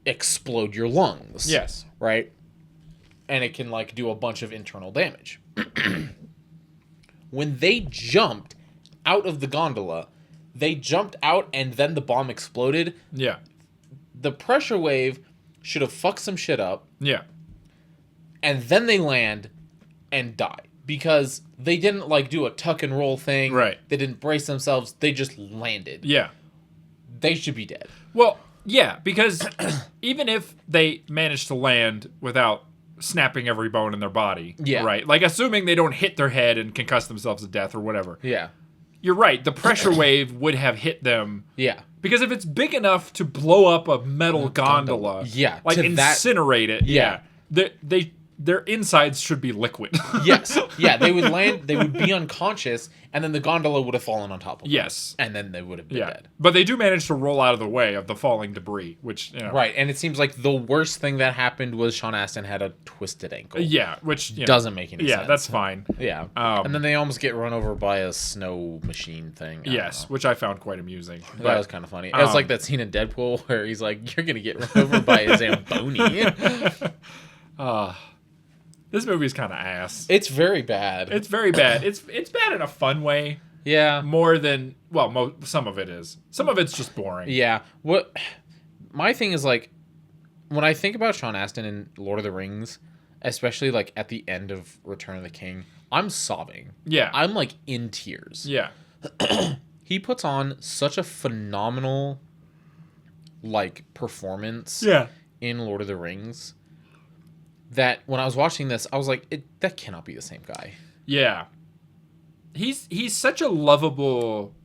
explode your lungs.
Yes.
Right? And it can do a bunch of internal damage. When they jumped out of the gondola, they jumped out and then the bomb exploded.
Yeah.
The pressure wave should have fucked some shit up.
Yeah.
And then they land and die. Because they didn't do a tuck and roll thing.
Right.
They didn't brace themselves. They just landed.
Yeah.
They should be dead.
Well, yeah, because even if they managed to land without snapping every bone in their body, right? Assuming they don't hit their head and concuss themselves to death or whatever.
Yeah.
You're right. The pressure wave would have hit them.
Yeah.
Because if it's big enough to blow up a metal gondola,
yeah,
incinerate it,
yeah.
their insides should be liquid.
Yes. Yeah, they would be unconscious, and then the gondola would have fallen on top of them.
Yes.
And then they would have been dead.
But they do manage to roll out of the way of the falling debris, which,
Right, and it seems like the worst thing that happened was Sean Astin had a twisted ankle.
Yeah, which
doesn't make any sense.
Yeah, that's fine.
Yeah. And then they almost get run over by a snow machine thing.
Yes, which I found quite amusing.
That was kind of funny. It was like that scene in Deadpool where he's like, you're going to get run over by a Zamboni.
This movie's kind of ass.
It's very bad.
It's very bad. It's bad in a fun way.
Yeah.
More than, well, some of it is. Some of it's just boring.
Yeah. My thing is, like, when I think about Sean Astin in Lord of the Rings, especially, like, at the end of Return of the King, I'm sobbing.
Yeah.
I'm, like, in tears.
Yeah.
He puts on such a phenomenal, like, performance in Lord of the Rings that when I was watching this, I was like, that cannot be the same guy.
Yeah. He's such a lovable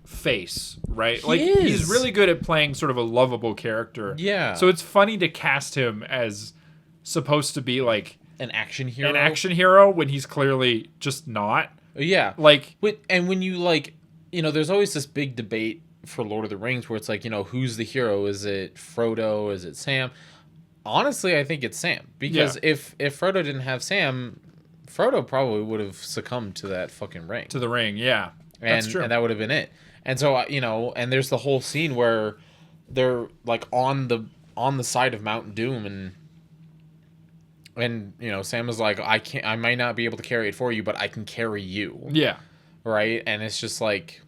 face, right? He's really good at playing sort of a lovable character.
Yeah.
So it's funny to cast him as supposed to be like
an action hero.
When he's clearly just not.
Yeah.
Like,
and when you like, there's always this big debate for Lord of the Rings where it's like, who's the hero? Is it Frodo? Is it Sam? Honestly, I think it's Sam, because if Frodo didn't have Sam, Frodo probably would have succumbed to that fucking ring.
To the ring, yeah. That's true.
And that would have been it. And so, and there's the whole scene where they're like on the side of Mount Doom, and Sam is like, I might not be able to carry it for you, but I can carry you.
Yeah.
Right? And it's just like,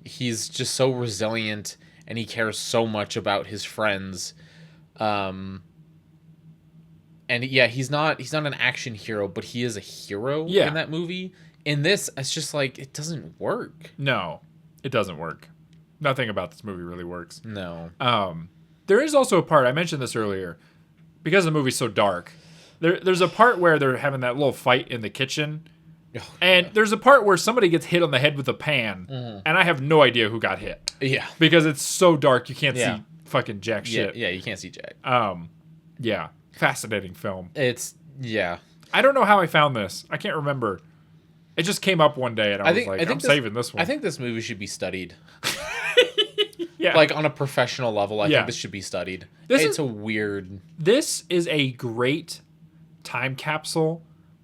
he's just so resilient, and he cares so much about his friends. And yeah, he's not an action hero, but he is a hero in that movie. In this, it's just like, it doesn't work.
No, it doesn't work. Nothing about this movie really works.
No.
There is also a part, I mentioned this earlier, because the movie's so dark, there's a part where they're having that little fight in the kitchen, and there's a part where somebody gets hit on the head with a pan, and I have no idea who got hit.
Yeah.
Because it's so dark, you can't see fucking jack shit.
Yeah, you can't see jack.
Yeah. Fascinating film.
Yeah.
I don't know how I found this. I can't remember. It just came up one day, and I was like, I'm saving this one.
I think this movie should be studied.
Yeah.
Like, on a professional level, I think this should be studied. It's a weird...
This is a great time capsule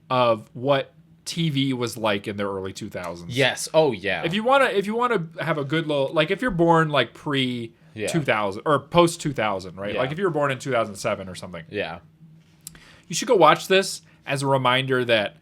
of what TV was like in the early 2000s.
Yes. Oh, yeah.
If you want to have a good little... Like, if you're born, like, pre... 2000 or post 2000, right? Like if you were born in 2007 or something.
Yeah.
You should go watch this as a reminder that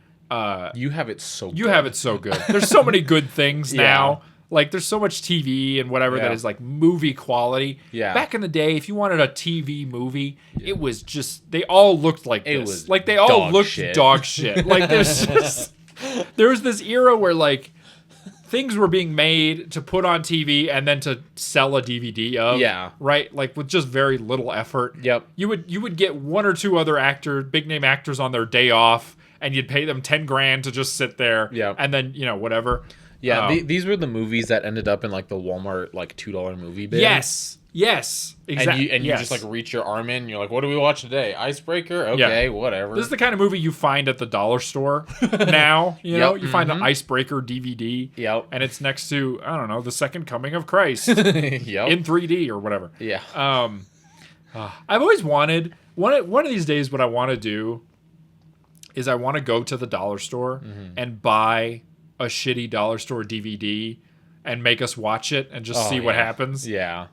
you have it so
good. There's so many good things now. Like there's so much TV and whatever that is like movie quality.
Yeah.
Back in the day, if you wanted a TV movie, it was just they all looked like this. Was like they all looked dog shit. Like there was this era where like things were being made to put on TV and then to sell a DVD of.
Yeah.
Right? Like with just very little effort.
Yep.
You would get one or two other big name actors on their day off, and you'd pay them $10,000 to just sit there.
Yeah.
And then, whatever.
Yeah. These were the movies that ended up in like the Walmart like $2 movie bin.
Yes. Exactly.
And you just like reach your arm in, and you're like, what do we watch today? Icebreaker? Okay, whatever.
This is the kind of movie you find at the dollar store now. You find the Icebreaker DVD.
Yep.
And it's next to, I don't know, The Second Coming of Christ.
Yep.
In 3D or whatever.
Yeah.
I've always wanted, one of these days what I want to do is I want to go to the dollar store and buy a shitty dollar store DVD and make us watch it and just see what happens.
Yeah.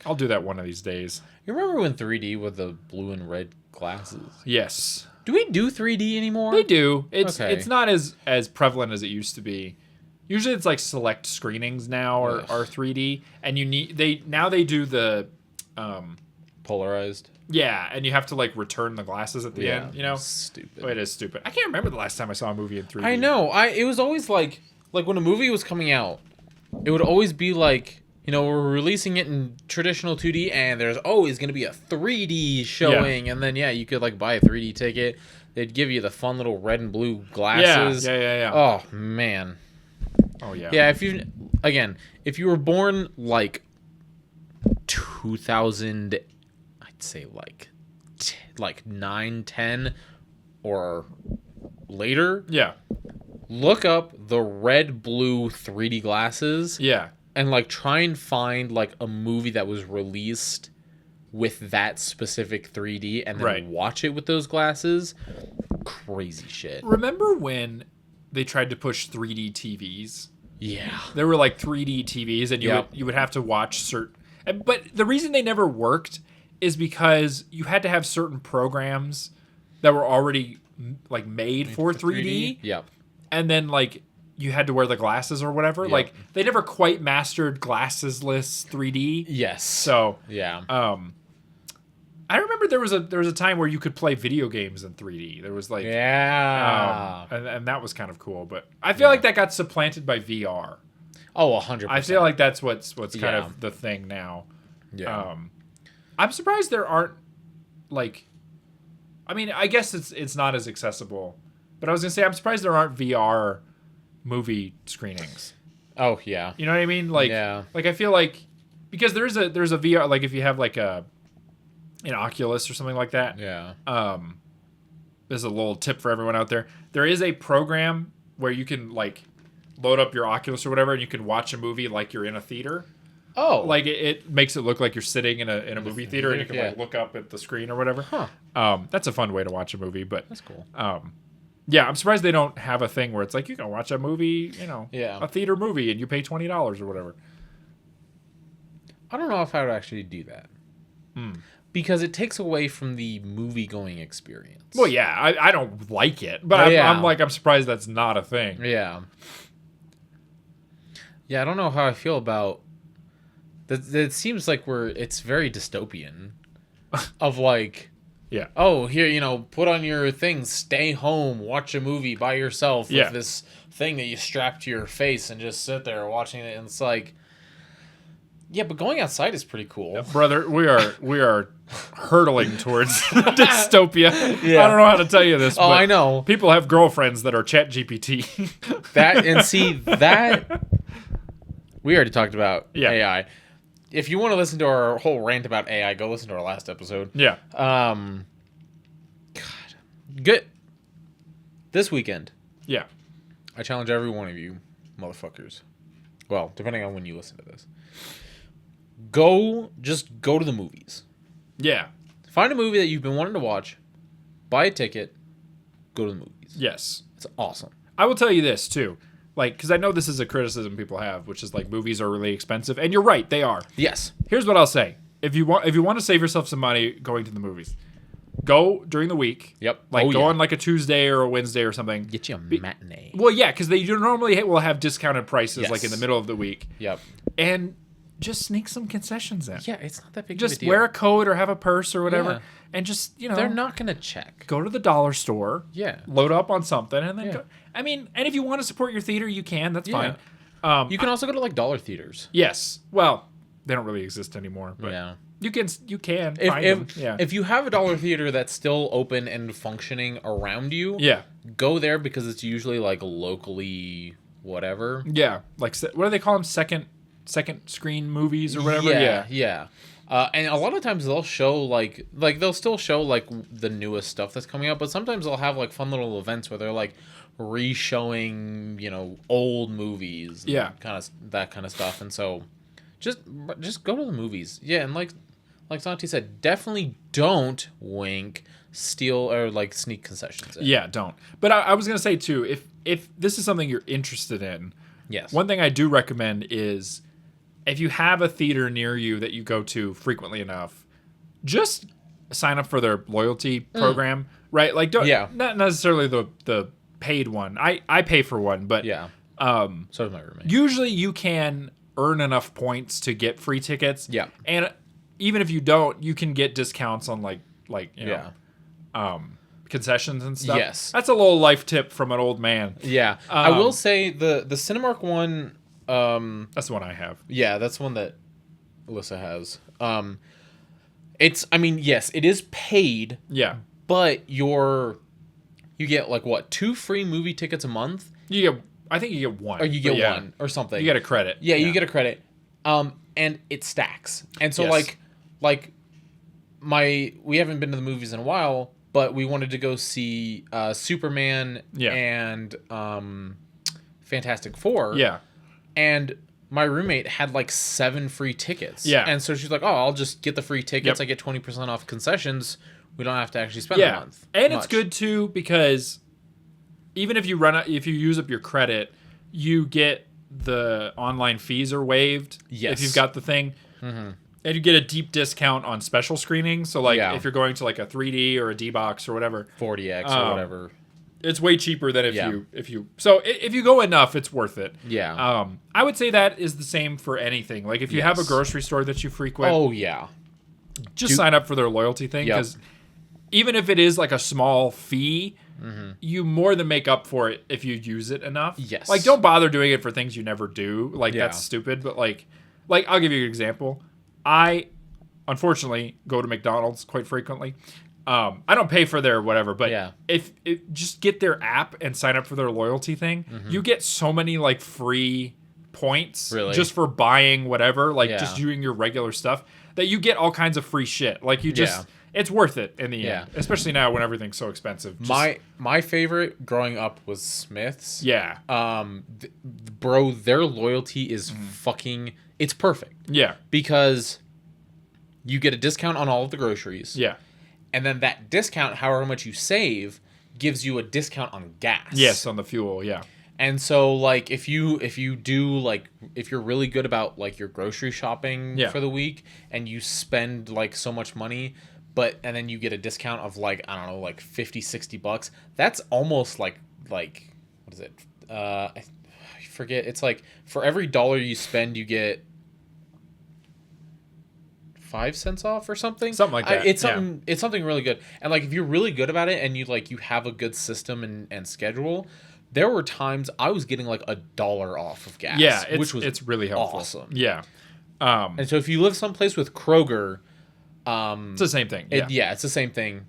I'll do that one of these days.
You remember when 3D with the blue and red glasses?
Yes.
Do we do 3D anymore?
They do. It's not as prevalent as it used to be. Usually it's like select screenings now are 3D, and they do the
polarized.
Yeah, and you have to like return the glasses at the end,
Stupid.
Oh, it is stupid. I can't remember the last time I saw a movie in 3D.
I know. It was always like when a movie was coming out, it would always be like, we're releasing it in traditional 2D, and there's always going to be a 3D showing. Yeah. And then, you could, like, buy a 3D ticket. They'd give you the fun little red and blue glasses.
Yeah.
Oh, man.
Oh, yeah.
Yeah, if you were born, like, 2000, I'd say, like 9, 10, or later.
Yeah.
Look up the red blue 3D glasses.
Yeah.
And like try and find like a movie that was released with that specific 3D and then watch it with those glasses. Crazy shit.
Remember when they tried to push 3D TVs?
Yeah.
There were like 3D TVs and you would have to watch certain... But the reason they never worked is because you had to have certain programs that were already like made for 3D.
Yep.
And then like you had to wear the glasses or whatever. Yep. Like they never quite mastered glassesless 3D.
Yes.
So
yeah.
I remember there was a time where you could play video games in 3D. There was like and that was kind of cool. But I feel like that got supplanted by VR.
Oh, 100%.
I feel like that's what's kind of the thing now.
Yeah.
I'm surprised there aren't like. I mean, I guess it's not as accessible, but I was gonna say I'm surprised there aren't VR movie screenings.
Oh yeah.
You know what I mean? Like like I feel like because there's a VR, like if you have like an Oculus or something like that.
Yeah.
There's a little tip for everyone out there. There is a program where you can like load up your Oculus or whatever and you can watch a movie like you're in a theater.
Oh.
Like it makes it look like you're sitting in a movie theater and you can like look up at the screen or whatever.
Huh.
That's a fun way to watch a movie, but
that's cool.
Yeah, I'm surprised they don't have a thing where it's like you can watch a movie, a theater movie and you pay $20 or whatever.
I don't know if I would actually do that. Because it takes away from the movie-going experience.
Well, yeah, I don't like it, but I'm surprised that's not a thing.
Yeah. Yeah, I don't know how I feel about... It seems like it's very dystopian. Of like...
Yeah.
Oh, here, put on your thing, stay home, watch a movie by yourself with this thing that you strap to your face and just sit there watching it. And it's like... Yeah, but going outside is pretty cool.
Yeah, brother, we are hurtling towards dystopia. Yeah. I don't know how to tell you this, but
I know.
People have girlfriends that are ChatGPT.
We already talked about AI. If you want to listen to our whole rant about AI, go listen to our last episode.
Yeah.
God. Good. This weekend.
Yeah.
I challenge every one of you motherfuckers. Well, depending on when you listen to this. Just go to the movies.
Yeah.
Find a movie that you've been wanting to watch, buy a ticket, go to the movies.
Yes.
It's awesome.
I will tell you this, too. Like, because I know this is a criticism people have, which is like movies are really expensive. And you're right, they are.
Yes.
Here's what I'll say. If you want to save yourself some money going to the movies, go during the week.
Yep.
Like, go on like a Tuesday or a Wednesday or something.
Get you a matinee.
Well, yeah, because they normally will have discounted prices like in the middle of the week.
Yep.
And just sneak some concessions in.
Yeah, it's not that big
of a deal.
Just
wear a coat or have a purse or whatever. And just,
they're not going to check.
Go to the dollar store.
Yeah.
Load up on something and then go. I mean, and if you want to support your theater, you can. That's fine.
You can also go to like dollar theaters.
Yes. Well, they don't really exist anymore. But you can find them.
If you have a dollar theater that's still open and functioning around you, go there because it's usually like locally whatever.
Yeah. Like, what do they call them? Second screen movies or whatever.
Yeah. And a lot of times they'll show like they'll still show like the newest stuff that's coming out, but sometimes they'll have like fun little events where they're like re-showing, old movies. Kind of that kind of stuff. And so just go to the movies. Yeah. And like Santi said, definitely don't steal or like sneak concessions in.
Yeah, don't. But I was going to say too, if this is something you're interested in, one thing I do recommend is if you have a theater near you that you go to frequently enough, just sign up for their loyalty program, right? Like, not necessarily the paid one. I pay for one, but
so does my roommate.
Usually you can earn enough points to get free tickets.
Yeah.
And even if you don't, you can get discounts on concessions and stuff.
Yes.
That's a little life tip from an old man.
Yeah. I will say the Cinemark one...
that's the one I have.
Yeah, that's the one that Alyssa has. Yes, it is paid.
Yeah.
But you get like what, 2 free movie tickets a month?
I think you get one.
Or you get one or something.
You get a credit.
Yeah, you get a credit. And it stacks. And so we haven't been to the movies in a while, but we wanted to go see Superman
Yeah.
and Fantastic Four.
Yeah.
And my roommate had like 7 free tickets.
Yeah.
And so she's like, "Oh, I'll just get the free tickets.
Yep.
I get 20% off concessions. We don't have to actually spend a month."
And it's good too because even if you if you use up your credit, you get the online fees are waived.
Yes.
If you've got the thing. Mm-hmm. And you get a deep discount on special screenings. So like if you're going to like a 3D or a D-Box or whatever.
40X or whatever.
It's way cheaper than if you go enough, it's worth it.
Yeah.
I would say that is the same for anything. Like if you have a grocery store that you frequent.
Oh yeah.
Just sign up for their loyalty thing because even if it is like a small fee, you more than make up for it if you use it enough.
Yes.
Like don't bother doing it for things you never do. Like that's stupid. But like I'll give you an example. I unfortunately go to McDonald's quite frequently. I don't pay for their whatever, but if just get their app and sign up for their loyalty thing, you get so many like free points just for buying whatever, like just doing your regular stuff that you get all kinds of free shit. Like you just, it's worth it in the end, especially now when everything's so expensive. Just,
my favorite growing up was Smith's.
Yeah.
Bro, their loyalty is fucking, it's perfect.
Yeah.
Because you get a discount on all of the groceries.
Yeah.
And then that discount, however much you save, gives you a discount on gas.
Yes, on the fuel, yeah.
And so, like, if you're really good about, like, your grocery shopping for the week, and you spend, like, so much money, and then you get a discount of, like, I don't know, like, $50-$60, that's almost, like, what is it? I forget. It's, like, for every dollar you spend, you get 5 cents off or something.
Something like that.
It's something really good. And like if you're really good about it and you have a good system and schedule, there were times I was getting like $1 off of gas.
Yeah,
it's
really helpful.
Awesome.
Yeah.
And so if you live someplace with Kroger,
it's the same thing. Yeah.
It's the same thing.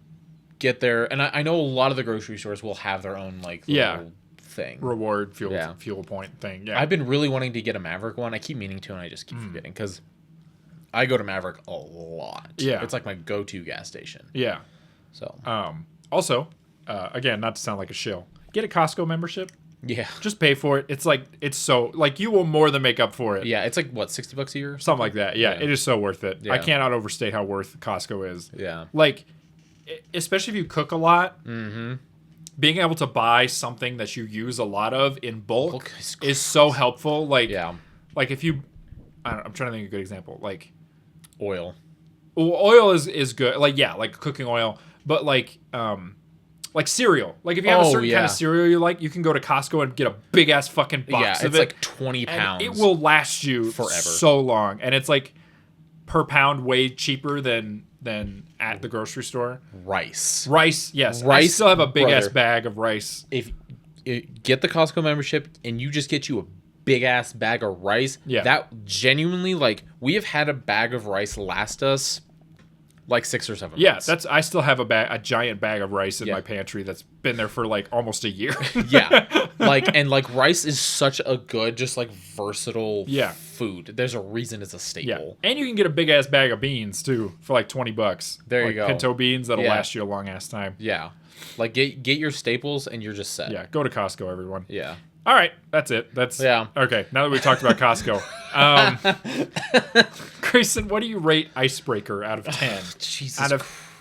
Get there, and I know a lot of the grocery stores will have their own like little thing.
Reward fuel point thing. Yeah.
I've been really wanting to get a Maverick one. I keep meaning to and I just keep forgetting because I go to Maverick a lot.
Yeah.
It's like my go-to gas station.
Yeah.
So.
Also, again, not to sound like a shill, get a Costco membership.
Yeah.
Just pay for it. It's like, you will more than make up for it.
Yeah. It's like, what, $60 a year?
Something like that. Yeah. It is so worth it.
Yeah.
I cannot overstate how worth Costco is.
Yeah.
Like, especially if you cook a lot, being able to buy something that you use a lot of in bulk is so helpful. Like, like if you, I'm trying to think of a good example. Like,
oil
is good. Like cooking oil, but like cereal. Like if you have a certain kind of cereal you like, you can go to Costco and get a big ass fucking box of it.
It's like 20 pounds.
It will last you
forever,
so long, and it's like per pound way cheaper than at the grocery store.
Rice,
yes. I still have a big ass bag of rice.
If you get the Costco membership and you just get you a big ass bag of rice, that genuinely, like, we have had a bag of rice last us like 6 or 7 months.
Yeah, I still have a giant bag of rice in my pantry that's been there for like almost a year.
Like rice is such a good, just like versatile food. There's a reason it's a staple.
Yeah. And you can get a big ass bag of beans too for like $20.
There you go.
Pinto beans that'll last you a long ass time.
Yeah. Like get your staples and you're just set.
Yeah, go to Costco, everyone.
Yeah.
All right, that's it. Okay. Now that we talked about Costco, Grayson, what do you rate Icebreaker out of 10?
Jesus.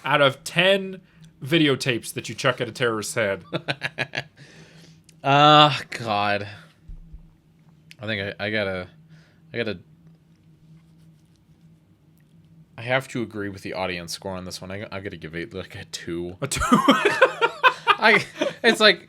Out of 10 videotapes that you chuck at a terrorist's head.
God. I think I gotta. I have to agree with the audience score on this one. I gotta give it like a 2.
A 2.
It's like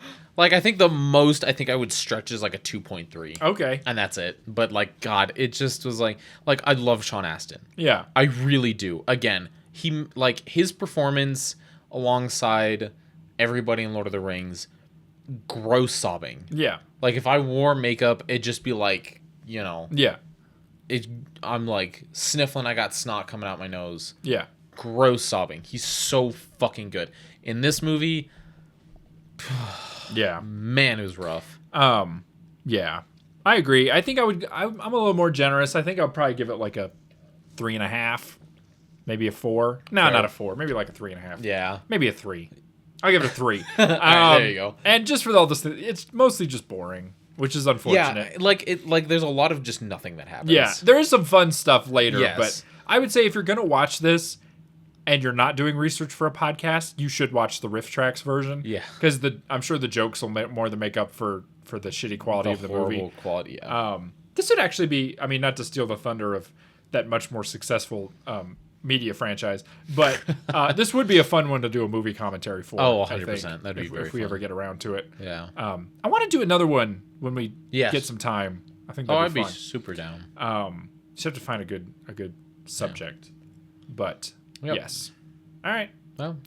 I think the most I think I would stretch is like a 2.3.
Okay.
And that's it. But like, God, it just was like I love Sean Astin.
Yeah.
I really do. Again, he, like, his performance alongside everybody in Lord of the Rings, gross sobbing.
Yeah.
Like if I wore makeup, it'd just be like, you know.
Yeah.
I'm like sniffling, I got snot coming out my nose.
Yeah.
Gross sobbing. He's so fucking good. In this movie,
yeah,
man, it was rough.
Yeah, I agree. I think I'm a little more generous. I think I'll probably give it like a 3.5, maybe a 4. No, not a 4. Maybe like a 3.5.
Yeah.
Maybe a 3. I'll give it a 3.
There you go.
And just for all this, it's mostly just boring, which is unfortunate.
Yeah, there's a lot of just nothing that happens.
Yeah, there is some fun stuff later,
Yes.
but I would say if you're going to watch this and you're not doing research for a podcast, you should watch the Riff Tracks version.
Yeah.
Because I'm sure the jokes will more than make up for the shitty quality of the movie.
Horrible quality, yeah.
This would actually be, I mean, not to steal the thunder of that much more successful media franchise, but this would be a fun one to do a movie commentary for.
Oh, 100%. That'd be very
if we
fun.
ever get around to it.
Yeah.
I want to do another one when we
Yes.
get some time. I think that'd
I'd
be
be
fun.
super down.
Just have to find a good subject. But
Yep.
yes. All right.
Well,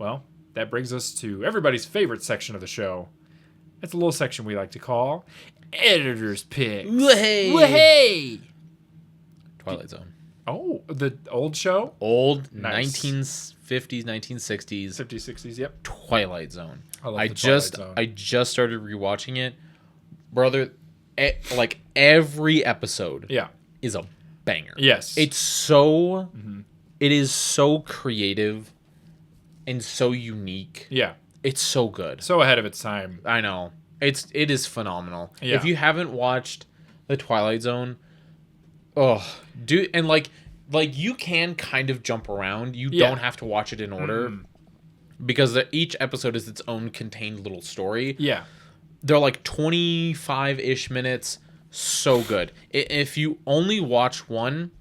Well, that brings us to everybody's favorite section of the show. It's a little section we like to call Editor's Picks.
Wahey!
Wahey!
Twilight Zone.
Oh, the old show?
Old
Nice.
1950s, 1960s
50s, 60s, yep.
Twilight Zone.
I love the Twilight Zone.
I just started rewatching it. Brother, like every episode
Yeah.
is a banger.
Yes.
It's so it is so creative and so unique.
Yeah.
It's so good.
So ahead of its time.
I know. It is phenomenal.
Yeah.
If you haven't watched The Twilight Zone, dude, and like you can kind of jump around. You
Yeah.
don't have to watch it in order because each episode is its own contained little story.
Yeah.
They're like 25-ish minutes. So good. If you only watch one,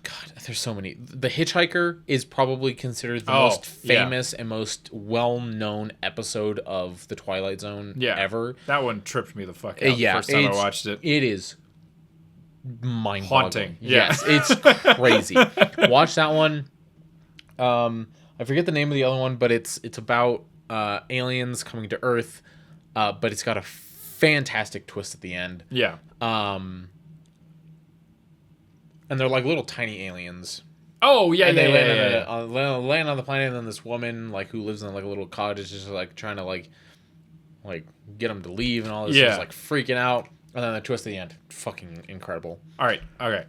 God, there's so many. The Hitchhiker is probably considered the most famous and most well-known episode of The Twilight Zone ever.
That one tripped me the fuck out the first time I watched it.
It is mind-boggling.
Haunting. Yeah.
Yes, it's crazy. Watch that one. I forget the name of the other one, but it's about aliens coming to Earth, but it's got a fantastic twist at the end.
Yeah.
And they're like little tiny aliens.
Oh, yeah,
And
yeah,
they
yeah.
land on the planet, and then this woman like who lives in like a little cottage is just like trying to like get them to leave and all this.
Yeah.
Is like freaking out, and then the twist at the end, fucking incredible.
All right. Okay.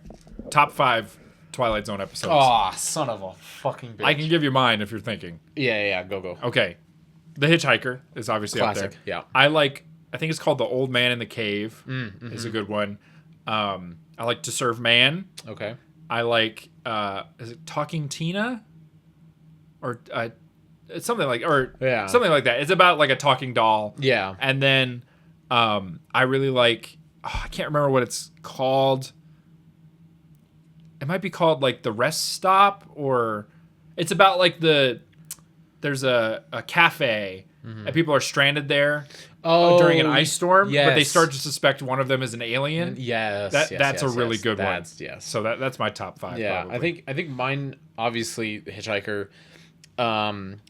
Top 5 Twilight Zone episodes.
Oh, son of a fucking bitch.
I can give you mine if you're thinking.
Yeah, go.
Okay. The Hitchhiker is obviously
Classic,
up there.
yeah.
I think it's called The Old Man in the Cave. Is a good one. I like To Serve Man.
Okay.
I like is it Talking Tina? Or it's something like something like that. It's about like a talking doll.
Yeah.
And then I really like I can't remember what it's called. It might be called like The Rest Stop, or it's about like there's a cafe and people are stranded there during an ice storm, but they start to suspect one of them is an alien.
Yes.
That's a really good one.
Yes.
So that's my top 5.
Yeah,
probably.
I think mine obviously The Hitchhiker.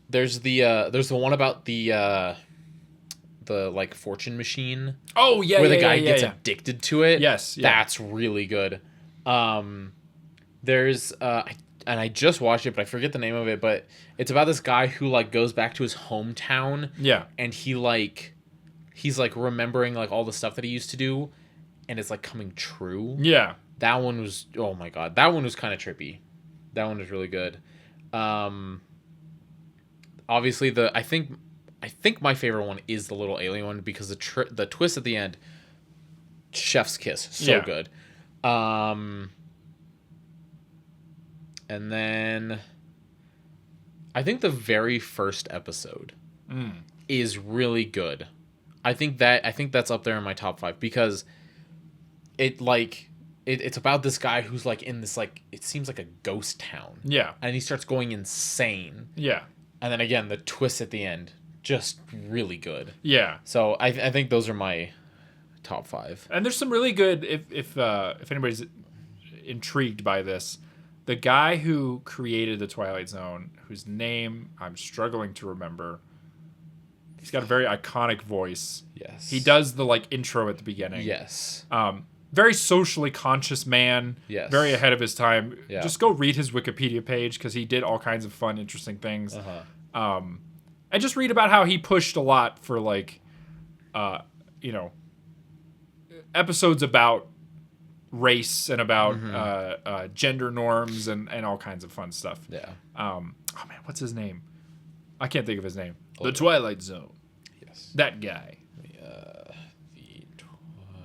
There's the one about the like fortune machine.
Oh yeah,
where the guy gets addicted to it.
Yes, yeah.
That's really good. There's and I just watched it, but I forget the name of it. But it's about this guy who like goes back to his hometown.
Yeah,
and he's like remembering like all the stuff that he used to do, and it's like coming true.
Yeah,
that one was, oh my god, that one was kind of trippy. That one was really good. Obviously I think my favorite one is the little alien one because the twist at the end, chef's kiss, so good. And then I think the very first episode is really good. I think that's up there in my top 5 because it's about this guy who's like in this like it seems like a ghost town.
Yeah.
And he starts going insane.
Yeah.
And then again the twist at the end, just really good.
Yeah.
So I think those are my top 5.
And there's some really good if anybody's intrigued by this. The guy who created the Twilight Zone, whose name I'm struggling to remember, he's got a very iconic voice.
Yes.
He does the like intro at the beginning.
Yes.
Very socially conscious man.
Yes.
Very ahead of his time.
Yeah.
Just go read his Wikipedia page because he did all kinds of fun, interesting things. And just read about how he pushed a lot for like, episodes about race and about gender norms and all kinds of fun stuff.
Yeah.
Oh man, what's his name? I can't think of his name. The Twilight Zone.
Yes.
That guy.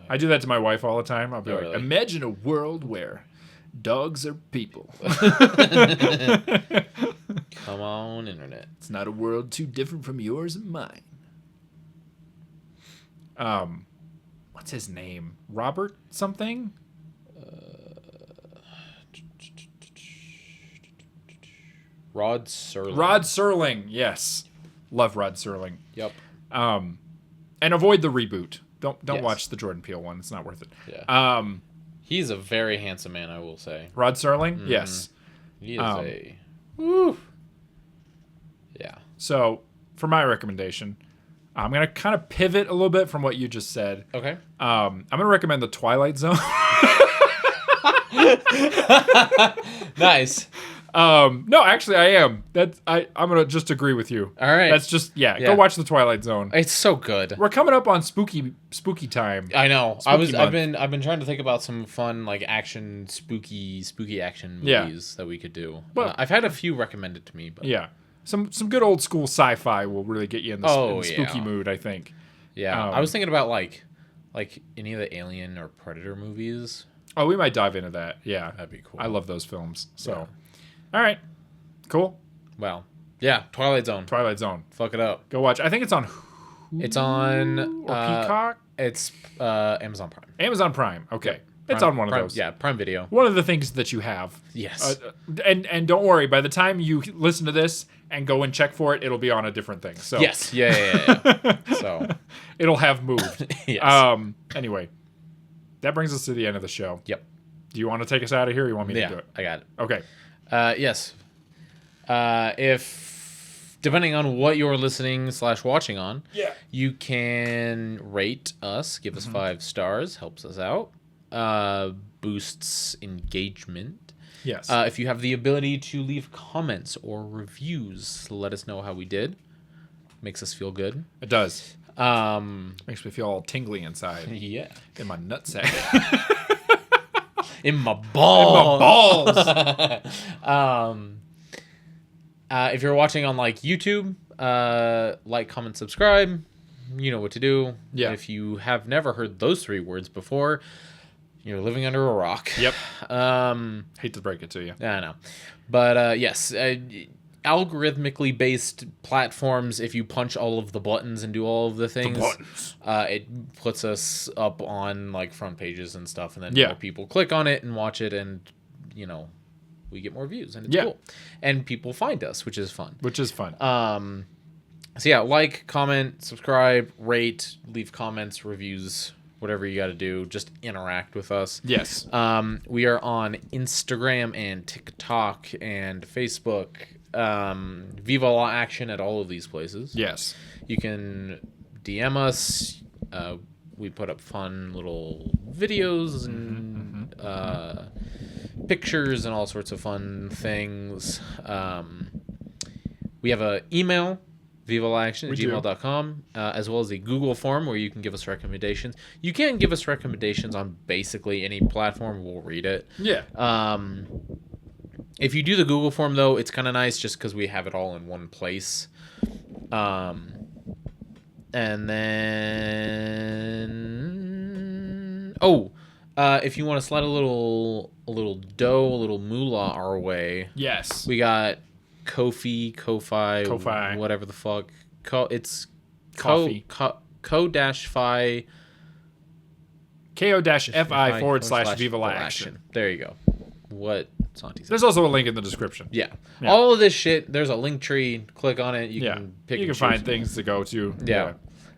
I do that to my wife all the time. I'll be like, really? Imagine a world where dogs are people.
Come on, internet.
It's not a world too different from yours and mine. What's his name? Robert something?
Rod Serling.
Rod Serling, yes. Love Rod Serling.
Yep.
And avoid the reboot. Don't watch the Jordan Peele one. It's not worth it.
Yeah. He's a very handsome man, I will say.
Rod Serling? Yes.
He is Woo. Yeah.
So, for my recommendation, I'm going to kind of pivot a little bit from what you just said.
Okay.
I'm going to recommend The Twilight Zone.
Nice.
No, actually, I am. I'm gonna just agree with you.
All right.
That's just Go watch The Twilight Zone.
It's so good.
We're coming up on spooky time.
I know. I've been trying to think about some fun like action spooky action movies that we could do. Well, I've had a few recommended to me. But
yeah, some good old school sci-fi will really get you in the spooky mood, I think.
Yeah, I was thinking about like any of the Alien or Predator movies.
Oh, we might dive into that. Yeah,
that'd be cool.
I love those films. So. Yeah. All right. Cool.
Well, yeah, Twilight Zone.
Fuck
it up.
Go watch. I think it's on Hulu
It's on...
Or Peacock?
It's Amazon Prime.
Amazon Prime. Okay. Yep. It's on one of those.
Yeah, Prime Video.
One of the things that you have.
Yes.
And don't worry, by the time you listen to this and go and check for it, it'll be on a different thing. So
yes. Yeah. So
it'll have moved.
Yes.
Anyway, that brings us to the end of the show.
Yep.
Do you want to take us out of here or you want me to do it?
I got it.
Okay.
Yes. If depending on what you're listening / watching on, you can rate us, give us 5 stars, helps us out, boosts engagement.
Yes.
If you have the ability to leave comments or reviews, let us know how we did. Makes us feel good.
It does. Makes me feel all tingly inside.
Yeah.
In my nutsack.
In my balls. If you're watching on like YouTube, like, comment, subscribe. You know what to do.
Yeah.
If you have never heard those 3 words before, you're living under a rock.
Yep. Hate to break it to you.
I know. But yes, algorithmically based platforms, if you punch all of the buttons and do all of the things, it puts us up on like front pages and stuff, and then more people click on it and watch it, and we get more views, and it's cool. And people find us, which is fun. So yeah, like, comment, subscribe, rate, leave comments, reviews, whatever you got to do. Just interact with us.
Yes.
We are on Instagram and TikTok and Facebook. Viva La Action at all of these places.
Yes.
You can DM us. We put up fun little videos and pictures and all sorts of fun things. We have an email, vivalaaction@gmail.com, as well as a Google form where you can give us recommendations. You can give us recommendations on basically any platform. We'll read it.
Yeah.
If you do the Google form, though, it's kind of nice just because we have it all in one place. And then... if you want to slide a little dough, a little moolah our way.
Yes.
We got Ko-fi, whatever the fuck. It's
Coffee.
ko-fi...
ko-fi/Viva La Action.
There you go. What Santi said.
There's also a link in the description.
Yeah. All of this shit, there's a link tree. Click on it. You can pick.
You can find things to go to.
Yeah.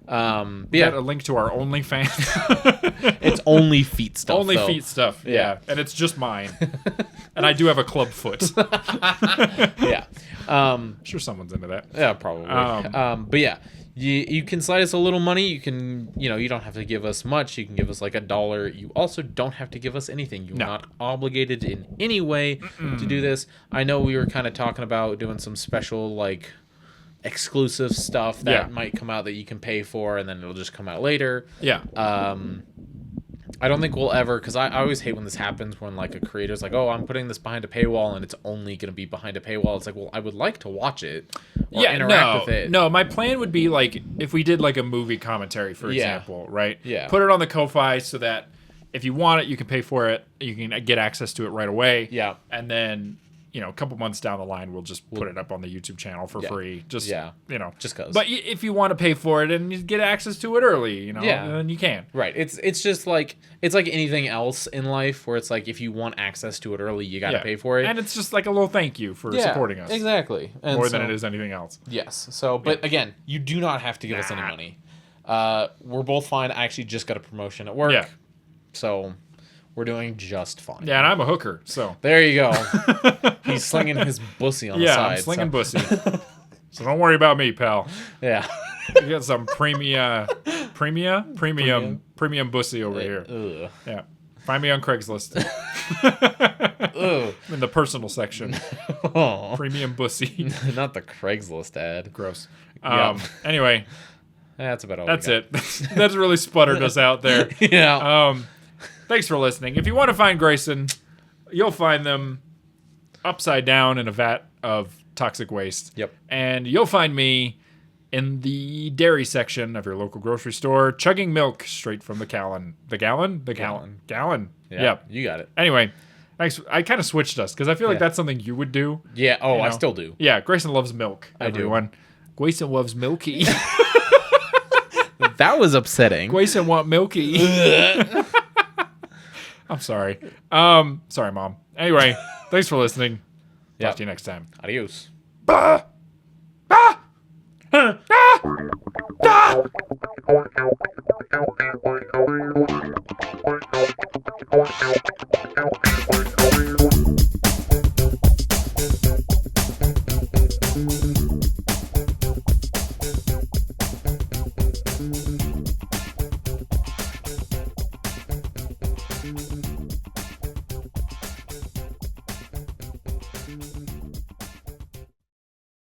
Got a link to our
OnlyFans. It's only feet stuff.
Only feet stuff. Yeah. And it's just mine. And I do have a club foot.
Yeah.
I'm sure someone's into that.
Yeah, probably. But yeah. You can slide us a little money. You can, you don't have to give us much. You can give us like $1. You also don't have to give us anything. You're not obligated in any way to do this. I know we were kind of talking about doing some special like exclusive stuff that might come out that you can pay for, and then it'll just come out later.
Yeah.
I don't think we'll ever, because I always hate when this happens, when like a creator's like, oh, I'm putting this behind a paywall and it's only going to be behind a paywall. It's like, well, I would like to watch it or interact with it.
No, my plan would be like if we did like a movie commentary, for example, right?
Yeah.
Put it on the Ko-Fi so that if you want it, you can pay for it. You can get access to it right away.
Yeah.
And then, you know, a couple months down the line, we'll just put it up on the YouTube channel for free. Just, you know.
Just because.
But if you want to pay for it and you get access to it early, you know, then you can.
Right. It's just like, it's like anything else in life where it's like, if you want access to it early, you got to pay for it.
And it's just like a little thank you for supporting us.
Exactly. And
more than it is anything else.
Yes. So, but again, you do not have to give us any money. We're both fine. I actually just got a promotion at work.
Yeah.
So we're doing just fine.
Yeah, and I'm a hooker, so.
There you go. He's slinging his bussy on the side.
Yeah, I'm slinging bussy. So don't worry about me, pal.
Yeah.
You got some premium bussy over here.
Ugh.
Yeah. Find me on Craigslist. In the personal section. Premium bussy.
Not the Craigslist ad.
Gross.
Yep.
Anyway.
That's about all.
That's it. That's really sputtered us out there.
Yeah.
Thanks for listening. If you want to find Grayson, you'll find them upside down in a vat of toxic waste.
Yep.
And you'll find me in the dairy section of your local grocery store, chugging milk straight from the gallon. The gallon? The gallon. Gallon.
Yeah.
Yep.
You got it.
Anyway, thanks. I kind of switched us because I feel like that's something you would do.
Yeah. Oh,
you know?
I still do.
Yeah. Grayson loves milk. Everyone. Grayson loves milky.
That was upsetting.
Grayson want milky. I'm sorry. Sorry, Mom. Anyway, thanks for listening. Talk to you next time.
Adios.